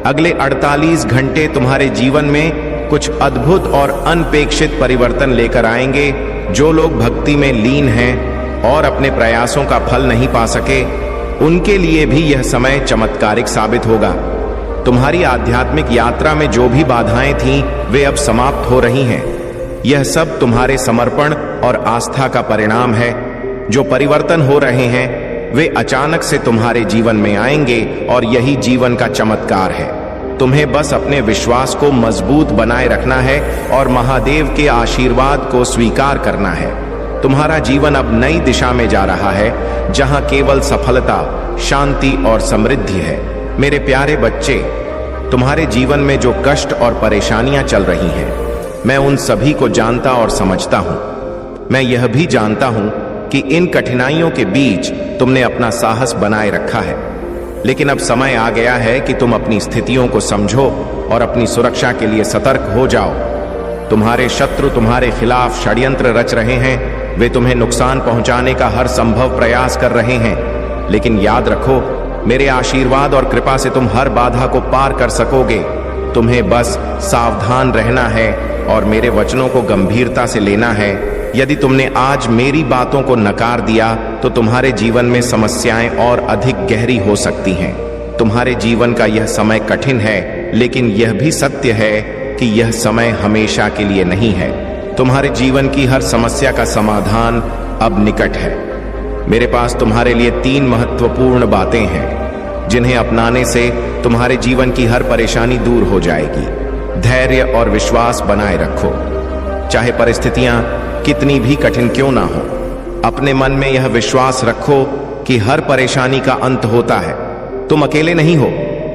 अगले 48 घंटे तुम्हारे जीवन में कुछ अद्भुत और अनपेक्षित परिवर्तन लेकर आएंगे। जो लोग भक्ति में लीन हैं और अपने प्रयासों का फल नहीं पा सके, उनके लिए भी यह समय चमत्कारिक साबित होगा। तुम्हारी आध्यात्मिक यात्रा में जो भी बाधाएं थीं, वे अब समाप्त हो रही हैं। यह सब तुम्हारे समर्पण और आस्था का परिणाम है। जो परिवर्तन हो रहे हैं वे अचानक से तुम्हारे जीवन में आएंगे और यही जीवन का चमत्कार है। तुम्हें बस अपने विश्वास को मजबूत बनाए रखना है और महादेव के आशीर्वाद को स्वीकार करना है। तुम्हारा जीवन अब नई दिशा में जा रहा है, जहां केवल सफलता, शांति और समृद्धि है। मेरे प्यारे बच्चे, तुम्हारे जीवन में जो कष्ट और परेशानियां चल रही हैं, मैं उन सभी को जानता और समझता हूं। मैं यह भी जानता हूं कि इन कठिनाइयों के बीच तुमने अपना साहस बनाए रखा है। लेकिन अब समय आ गया है कि तुम अपनी स्थितियों को समझो और अपनी सुरक्षा के लिए सतर्क हो जाओ। तुम्हारे शत्रु तुम्हारे खिलाफ षड्यंत्र रच रहे हैं। वे तुम्हें नुकसान पहुंचाने का हर संभव प्रयास कर रहे हैं, लेकिन याद रखो, मेरे आशीर्वाद और कृपा से तुम हर बाधा को पार कर सकोगे। तुम्हें बस सावधान रहना है और मेरे वचनों को गंभीरता से लेना है। यदि तुमने आज मेरी बातों को नकार दिया तो तुम्हारे जीवन में समस्याएं और अधिक गहरी हो सकती हैं। तुम्हारे जीवन का यह समय कठिन है, लेकिन यह भी सत्य है कि यह समय हमेशा के लिए नहीं है। तुम्हारे जीवन की हर समस्या का समाधान अब निकट है। मेरे पास तुम्हारे लिए 3 महत्वपूर्ण बातें हैं जिन्हें अपनाने से तुम्हारे जीवन की हर परेशानी दूर हो जाएगी। धैर्य और विश्वास बनाए रखो, चाहे परिस्थितियां कितनी भी कठिन क्यों ना हो। अपने मन में यह विश्वास रखो कि हर परेशानी का अंत होता है। तुम अकेले नहीं हो,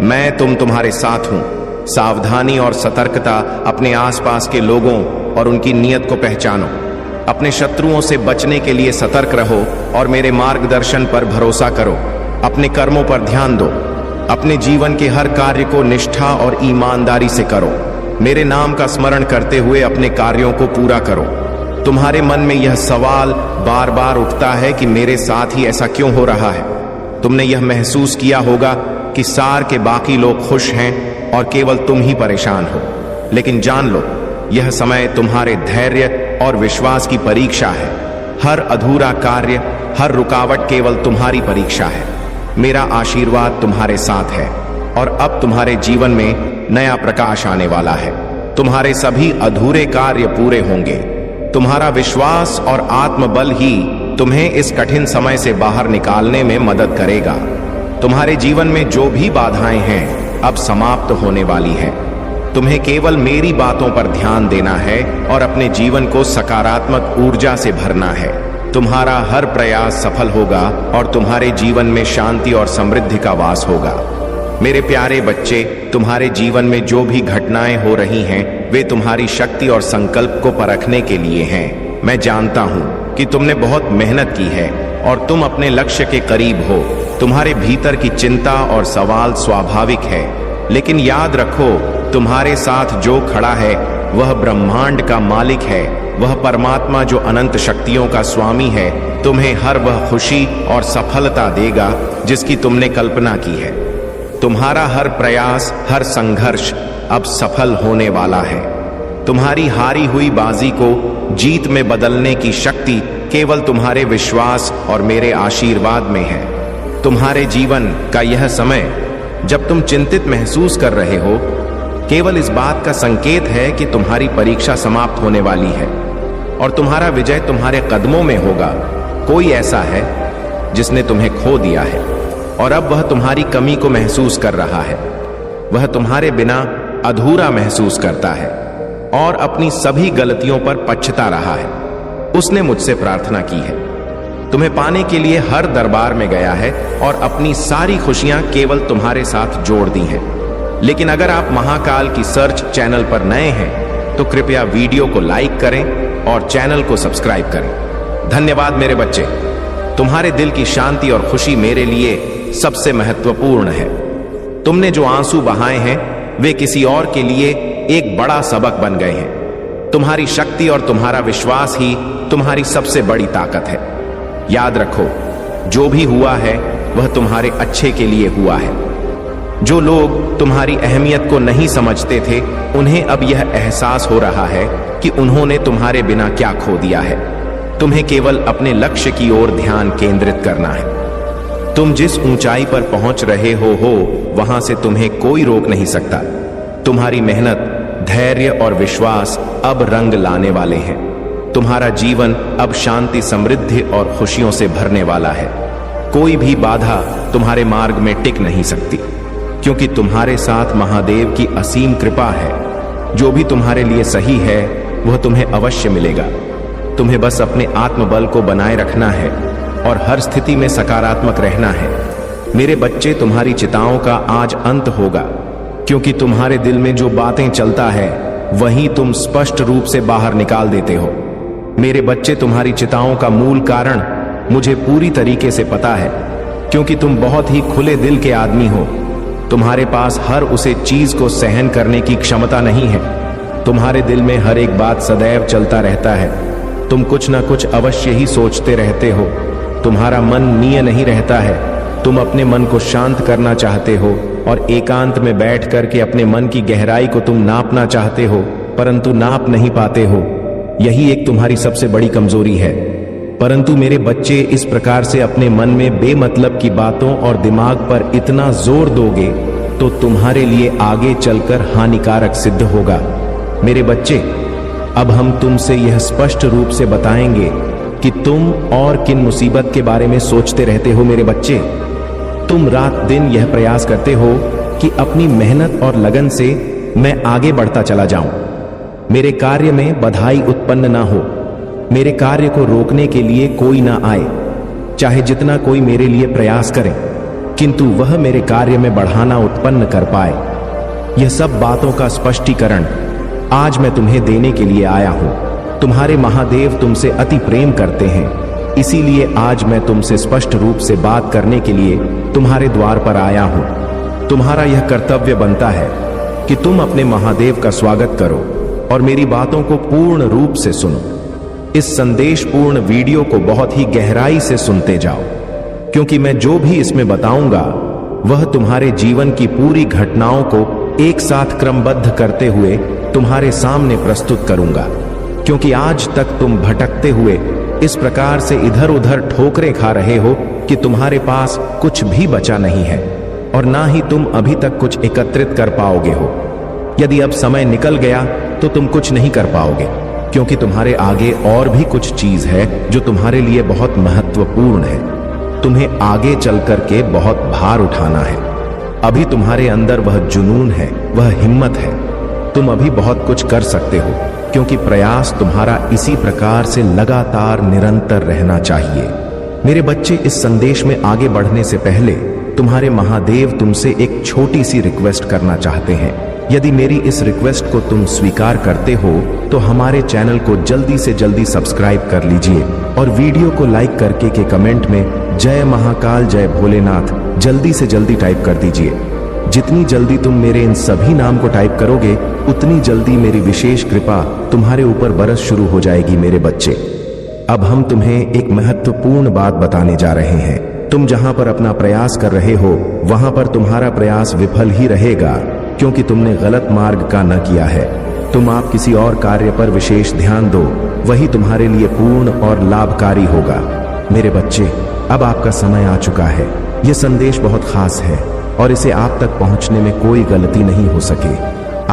मैं तुम्हारे साथ हूं। सावधानी और सतर्कता, अपने आसपास के लोगों और उनकी नीयत को पहचानो। अपने शत्रुओं से बचने के लिए सतर्क रहो और मेरे मार्गदर्शन पर भरोसा करो। अपने कर्मों पर ध्यान दो। अपने जीवन के हर कार्य को निष्ठा और ईमानदारी से करो। मेरे नाम का स्मरण करते हुए अपने कार्यों को पूरा करो। तुम्हारे मन में यह सवाल बार बार उठता है कि मेरे साथ ही ऐसा क्यों हो रहा है। तुमने यह महसूस किया होगा कि सार के बाकी लोग खुश हैं और केवल तुम ही परेशान हो। लेकिन जान लो, यह समय तुम्हारे धैर्य और विश्वास की परीक्षा है। हर अधूरा कार्य, हर रुकावट केवल तुम्हारी परीक्षा है। मेरा आशीर्वाद तुम्हारे साथ है और अब तुम्हारे जीवन में नया प्रकाश आने वाला है। तुम्हारे सभी अधूरे कार्य पूरे होंगे। तुम्हारा विश्वास और आत्मबल ही तुम्हें इस कठिन समय से बाहर निकालने में मदद करेगा। तुम्हारे जीवन में जो भी बाधाएं हैं अब समाप्त होने वाली है। तुम्हें केवल मेरी बातों पर ध्यान देना है और अपने जीवन को सकारात्मक ऊर्जा से भरना है। तुम्हारा हर प्रयास सफल होगा और तुम्हारे जीवन में शांति और समृद्धि का वास होगा। मेरे प्यारे बच्चे, तुम्हारे जीवन में जो भी घटनाएं हो रही हैं, वे तुम्हारी शक्ति और संकल्प को परखने के लिए हैं। मैं जानता हूं कि तुमने बहुत मेहनत की है और तुम अपने लक्ष्य के करीब हो। तुम्हारे भीतर की चिंता और सवाल स्वाभाविक है, लेकिन याद रखो, तुम्हारे साथ जो खड़ा है वह ब्रह्मांड का मालिक है। वह परमात्मा जो अनंत शक्तियों का स्वामी है, तुम्हें हर वह खुशी और सफलता देगा जिसकी तुमने कल्पना की है। तुम्हारा हर प्रयास, हर संघर्ष अब सफल होने वाला है। तुम्हारी हारी हुई बाजी को जीत में बदलने की शक्ति केवल तुम्हारे विश्वास और मेरे आशीर्वाद में है। तुम्हारे जीवन का यह समय जब तुम चिंतित महसूस कर रहे हो, केवल इस बात का संकेत है कि तुम्हारी परीक्षा समाप्त होने वाली है और तुम्हारा विजय तुम्हारे कदमों में होगा। कोई ऐसा है जिसने तुम्हें खो दिया है और अब वह तुम्हारी कमी को महसूस कर रहा है। वह तुम्हारे बिना अधूरा महसूस करता है और अपनी सभी गलतियों पर पछता रहा है। उसने मुझसे प्रार्थना की है, तुम्हें पाने के लिए हर दरबार में गया है और अपनी सारी खुशियां केवल तुम्हारे साथ जोड़ दी हैं। लेकिन अगर आप महाकाल की सर्च चैनल पर नए हैं तो कृपया वीडियो को लाइक करें और चैनल को सब्सक्राइब करें। धन्यवाद मेरे बच्चे, तुम्हारे दिल की शांति और खुशी मेरे लिए सबसे महत्वपूर्ण है। तुमने जो आंसू बहाए हैं वे किसी और के लिए एक बड़ा सबक बन गए हैं। तुम्हारी शक्ति और तुम्हारा विश्वास ही तुम्हारी सबसे बड़ी ताकत है। याद रखो, जो भी हुआ है वह तुम्हारे अच्छे के लिए हुआ है। जो लोग तुम्हारी अहमियत को नहीं समझते थे, उन्हें अब यह एहसास हो रहा है कि उन्होंने तुम्हारे बिना क्या खो दिया है। तुम्हें केवल अपने लक्ष्य की ओर ध्यान केंद्रित करना है। तुम जिस ऊंचाई पर पहुंच रहे हो वहां से तुम्हें कोई रोक नहीं सकता। तुम्हारी मेहनत, धैर्य और विश्वास अब रंग लाने वाले हैं। तुम्हारा जीवन अब शांति, समृद्धि और खुशियों से भरने वाला है। कोई भी बाधा तुम्हारे मार्ग में टिक नहीं सकती, क्योंकि तुम्हारे साथ महादेव की असीम कृपा है। जो भी तुम्हारे लिए सही है वह तुम्हें अवश्य मिलेगा। तुम्हें बस अपने आत्मबल को बनाए रखना है और हर स्थिति में सकारात्मक रहना है। मेरे बच्चे, तुम्हारी चिंताओं का आज अंत होगा, क्योंकि तुम्हारे दिल में जो बातें चलता है वही तुम स्पष्ट रूप से बाहर निकाल देते हो। मेरे बच्चे, तुम्हारी चिंताओं का मूल कारण मुझे पूरी तरीके से पता है, क्योंकि तुम बहुत ही खुले दिल के आदमी हो। तुम्हारे पास हर उसे चीज को सहन करने की क्षमता नहीं है। तुम्हारे दिल में हर एक बात सदैव चलता रहता है। तुम कुछ ना कुछ अवश्य ही सोचते रहते हो। तुम्हारा मन निय नहीं रहता है। तुम अपने मन को शांत करना चाहते हो और एकांत में बैठ करके अपने मन की गहराई को तुम नापना चाहते हो, परंतु नाप नहीं पाते हो। यही एक तुम्हारी सबसे बड़ी कमजोरी है। परंतु मेरे बच्चे, इस प्रकार से अपने मन में बेमतलब की बातों और दिमाग पर इतना जोर दोगे तो तुम्हारे लिए आगे चलकर हानिकारक सिद्ध होगा। मेरे बच्चे, अब हम तुमसे यह स्पष्ट रूप से बताएंगे कि तुम और किन मुसीबत के बारे में सोचते रहते हो। मेरे बच्चे, तुम रात दिन यह प्रयास करते हो कि अपनी मेहनत और लगन से मैं आगे बढ़ता चला जाऊं, मेरे कार्य में बधाई उत्पन्न ना हो, मेरे कार्य को रोकने के लिए कोई ना आए, चाहे जितना कोई मेरे लिए प्रयास करे, किंतु वह मेरे कार्य में बढ़ाना उत्पन्न कर पाए। यह सब बातों का स्पष्टीकरण आज मैं तुम्हें देने के लिए आया हूं। तुम्हारे महादेव तुमसे अति प्रेम करते हैं, इसीलिए आज मैं तुमसे स्पष्ट रूप से बात करने के लिए तुम्हारे द्वार पर आया हूं। तुम्हारा यह कर्तव्य बनता है कि तुम अपने महादेव का स्वागत करो और मेरी बातों को पूर्ण रूप से सुनो। इस संदेशपूर्ण वीडियो को बहुत ही गहराई से सुनते जाओ, क्योंकि मैं जो भी इसमें बताऊंगा वह तुम्हारे जीवन की पूरी घटनाओं को एक साथ क्रमबद्ध करते हुए तुम्हारे सामने प्रस्तुत करूंगा। क्योंकि आज तक तुम भटकते हुए इस प्रकार से इधर उधर ठोकरें खा रहे हो कि तुम्हारे पास कुछ भी बचा नहीं है और ना ही तुम अभी तक कुछ एकत्रित कर पाओगे हो। यदि अब समय निकल गया तो तुम कुछ नहीं कर पाओगे, क्योंकि तुम्हारे आगे और भी कुछ चीज है जो तुम्हारे लिए बहुत महत्वपूर्ण है। तुम्हें आगे चल करके बहुत भार उठाना है। अभी तुम्हारे अंदर वह जुनून है, वह हिम्मत है। तुम अभी बहुत कुछ कर सकते हो, क्योंकि प्रयास तुम्हारा इसी प्रकार से लगातार निरंतर रहना चाहिए। मेरे बच्चे, इस संदेश में आगे बढ़ने से पहले तुम्हारे महादेव तुमसे एक छोटी सी रिक्वेस्ट करना चाहते हैं। यदि मेरी इस रिक्वेस्ट को तुम स्वीकार करते हो तो हमारे चैनल को जल्दी से जल्दी सब्सक्राइब कर लीजिए और वीडियो को लाइक करके के कमेंट में जय महाकाल, जय भोलेनाथ जल्दी से जल्दी टाइप कर दीजिए। जितनी जल्दी तुम मेरे इन सभी नाम को टाइप करोगे, उतनी जल्दी मेरी विशेष कृपा तुम्हारे ऊपर बरस शुरू हो जाएगी। मेरे बच्चे, अब हम तुम्हें एक महत्वपूर्ण बात बताने जा रहे हैं। तुम जहां पर अपना प्रयास कर रहे हो वहां पर तुम्हारा प्रयास विफल ही रहेगा, क्योंकि तुमने गलत मार्ग का न किया है। तुम आप किसी और कार्य पर विशेष ध्यान दो, वही तुम्हारे लिए पूर्ण और लाभकारी होगा। मेरे बच्चे, अब आपका समय आ चुका है। यह संदेश बहुत खास है और इसे आप तक पहुंचने में कोई गलती नहीं हो सके।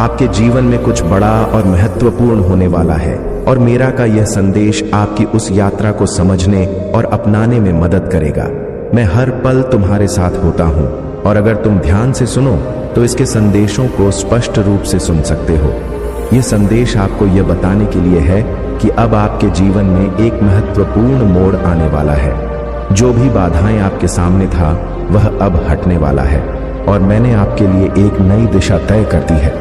आपके जीवन में कुछ बड़ा और महत्वपूर्ण होने वाला है और मेरा का यह संदेश आपकी उस यात्रा को समझने और अपनाने में मदद करेगा। मैं हर पल तुम्हारे साथ होता हूं और अगर तुम ध्यान से सुनो तो इसके संदेशों को स्पष्ट रूप से सुन सकते हो। यह संदेश आपको यह बताने के लिए है कि अब आपके जीवन में एक महत्वपूर्ण मोड़ आने वाला है। जो भी बाधाएं आपके सामने था वह अब हटने वाला है और मैंने आपके लिए एक नई दिशा तय कर दी है।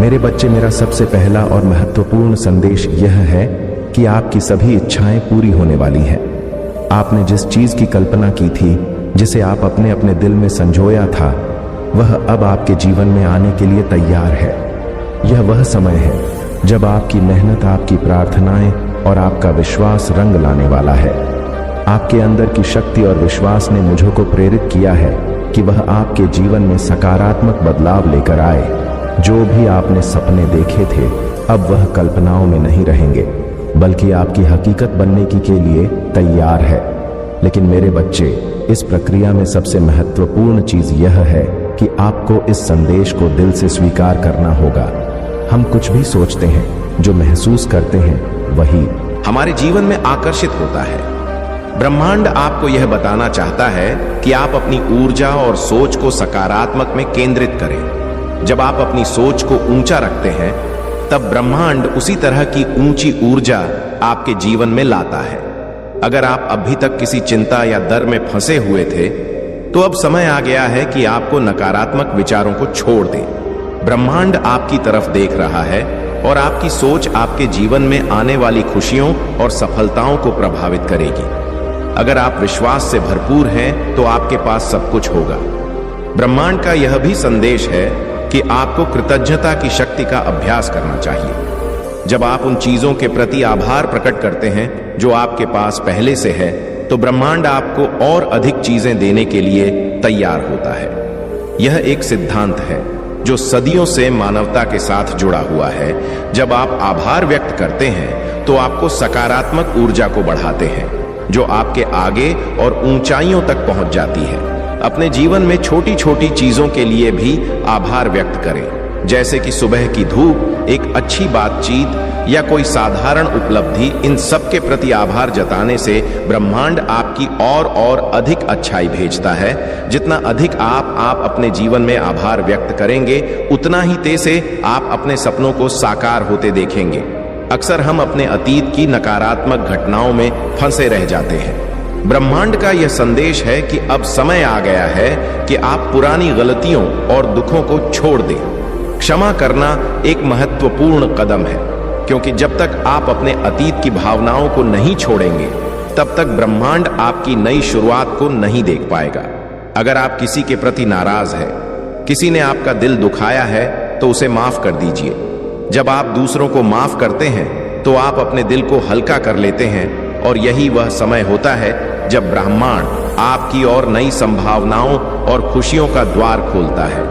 मेरे बच्चे, मेरा सबसे पहला और महत्वपूर्ण संदेश यह है कि आपकी सभी इच्छाएं पूरी होने वाली हैं। आपने जिस चीज की कल्पना की थी, जिसे आप अपने अपने दिल में संजोया था, वह अब आपके जीवन में आने के लिए तैयार है। यह वह समय है जब आपकी मेहनत, आपकी प्रार्थनाएं और आपका विश्वास रंग लाने वाला है। आपके अंदर की शक्ति और विश्वास ने मुझे को प्रेरित किया है कि वह आपके जीवन में सकारात्मक बदलाव लेकर आए। जो भी आपने सपने देखे थे अब वह कल्पनाओं में नहीं रहेंगे, बल्कि आपकी हकीकत बनने की के लिए तैयार है। लेकिन मेरे बच्चे, इस प्रक्रिया में सबसे महत्वपूर्ण चीज यह है कि आपको इस संदेश को दिल से स्वीकार करना होगा। हम कुछ भी सोचते हैं, जो महसूस करते हैं, वही हमारे जीवन में आकर्षित होता है। ब्रह्मांड आपको यह बताना चाहता है कि आप अपनी ऊर्जा और सोच को सकारात्मक में केंद्रित करें। जब आप अपनी सोच को ऊंचा रखते हैं, तब ब्रह्मांड उसी तरह की ऊंची ऊर्जा आपके जीवन में लाता है। अगर आप अभी तक किसी चिंता या डर में फंसे हुए थे, तो अब समय आ गया है कि आपको नकारात्मक विचारों को छोड़ दें। ब्रह्मांड आपकी तरफ देख रहा है और आपकी सोच आपके जीवन में आने वाली खुशियों और सफलताओं को प्रभावित करेगी। अगर आप विश्वास से भरपूर हैं, तो आपके पास सब कुछ होगा। ब्रह्मांड का यह भी संदेश है कि आपको कृतज्ञता की शक्ति का अभ्यास करना चाहिए। जब आप उन चीजों के प्रति आभार प्रकट करते हैं जो आपके पास पहले से है, तो ब्रह्मांड आपको और अधिक चीजें देने के लिए तैयार होता है। यह एक सिद्धांत है जो सदियों से मानवता के साथ जुड़ा हुआ है। जब आप आभार व्यक्त करते हैं तो आपको सकारात्मक ऊर्जा को बढ़ाते हैं, जो आपके आगे और ऊंचाइयों तक पहुंच जाती है। अपने जीवन में छोटी छोटी चीजों के लिए भी आभार व्यक्त करें, जैसे कि सुबह की धूप, एक अच्छी बातचीत या कोई साधारण उपलब्धि। इन सब के प्रति आभार जताने से ब्रह्मांड आपकी और अधिक अच्छाई भेजता है। जितना अधिक आप अपने जीवन में आभार व्यक्त करेंगे, उतना ही तेज से आप अपने सपनों को साकार होते देखेंगे। अक्सर हम अपने अतीत की नकारात्मक घटनाओं में फंसे रह जाते हैं। ब्रह्मांड का यह संदेश है कि अब समय आ गया है कि आप पुरानी गलतियों और दुखों को छोड़ दें। क्षमा करना एक महत्वपूर्ण कदम है, क्योंकि जब तक आप अपने अतीत की भावनाओं को नहीं छोड़ेंगे, तब तक ब्रह्मांड आपकी नई शुरुआत को नहीं देख पाएगा। अगर आप किसी के प्रति नाराज हैं, किसी ने आपका दिल दुखाया है, तो उसे माफ कर दीजिए। जब आप दूसरों को माफ करते हैं तो आप अपने दिल को हल्का कर लेते हैं, और यही वह समय होता है जब ब्रह्मांड आपकी और नई संभावनाओं और खुशियों का द्वार खोलता है।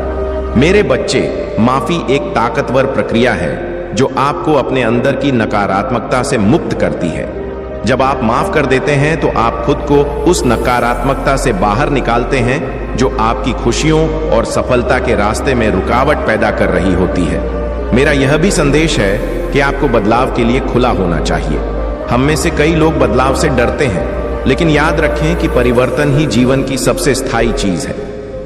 मेरे बच्चे, माफी एक ताकतवर प्रक्रिया है जो आपको अपने अंदर की नकारात्मकता से मुक्त करती है। जब आप माफ कर देते हैं तो आप खुद को उस नकारात्मकता से बाहर निकालते हैं जो आपकी खुशियों और सफलता के रास्ते में रुकावट पैदा कर रही होती है। मेरा यह भी संदेश है कि आपको बदलाव के लिए खुला होना चाहिए। हम में से कई लोग बदलाव से डरते हैं, लेकिन याद रखें कि परिवर्तन ही जीवन की सबसे स्थायी चीज है।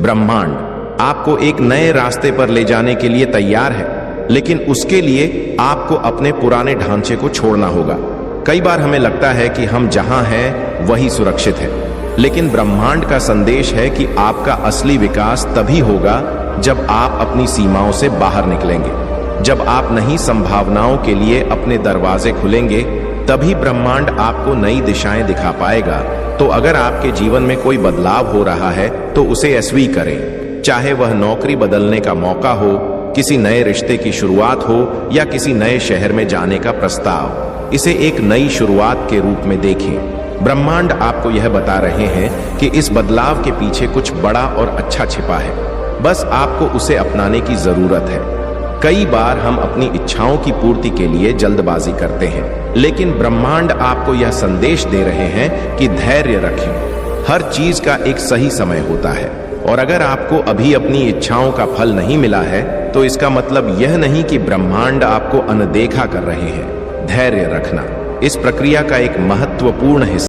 ब्रह्मांड आपको एक नए रास्ते पर ले जाने के लिए तैयार है, लेकिन उसके लिए आपको अपने पुराने ढांचे को छोड़ना होगा। कई बार हमें लगता है कि हम जहां हैं वही सुरक्षित है, लेकिन ब्रह्मांड का संदेश है कि आपका असली विकास तभी होगा जब आप अपनी सीमाओं से बाहर निकलेंगे। जब आप नई संभावनाओं के लिए अपने दरवाजे खुलेंगे, तभी ब्रह्मांड आपको नई दिशाएं दिखा पाएगा। तो अगर आपके जीवन में कोई बदलाव हो रहा है तो उसे स्वीकार करें, चाहे वह नौकरी बदलने का मौका हो, किसी नए रिश्ते की शुरुआत हो या किसी नए शहर में जाने का प्रस्ताव। इसे एक नई शुरुआत के रूप में देखें। ब्रह्मांड आपको यह बता रहे हैं कि इस बदलाव के पीछे कुछ बड़ा और अच्छा छिपा है, बस आपको उसे अपनाने की जरूरत है। कई बार हम अपनी इच्छाओं की पूर्ति के लिए जल्दबाजी करते हैं, लेकिन ब्रह्मांड आपको यह संदेश दे रहे हैं कि धैर्य रखें। हर चीज का एक सही समय होता है, और अगर आपको अभी अपनी इच्छाओं का फल नहीं मिला है तो इसका मतलब यह नहीं कि ब्रह्मांड आपको अनदेखा कर रहे हैं। धैर्य रखना इस प्रक्रिया का एक महत्वपूर्ण हिस्सा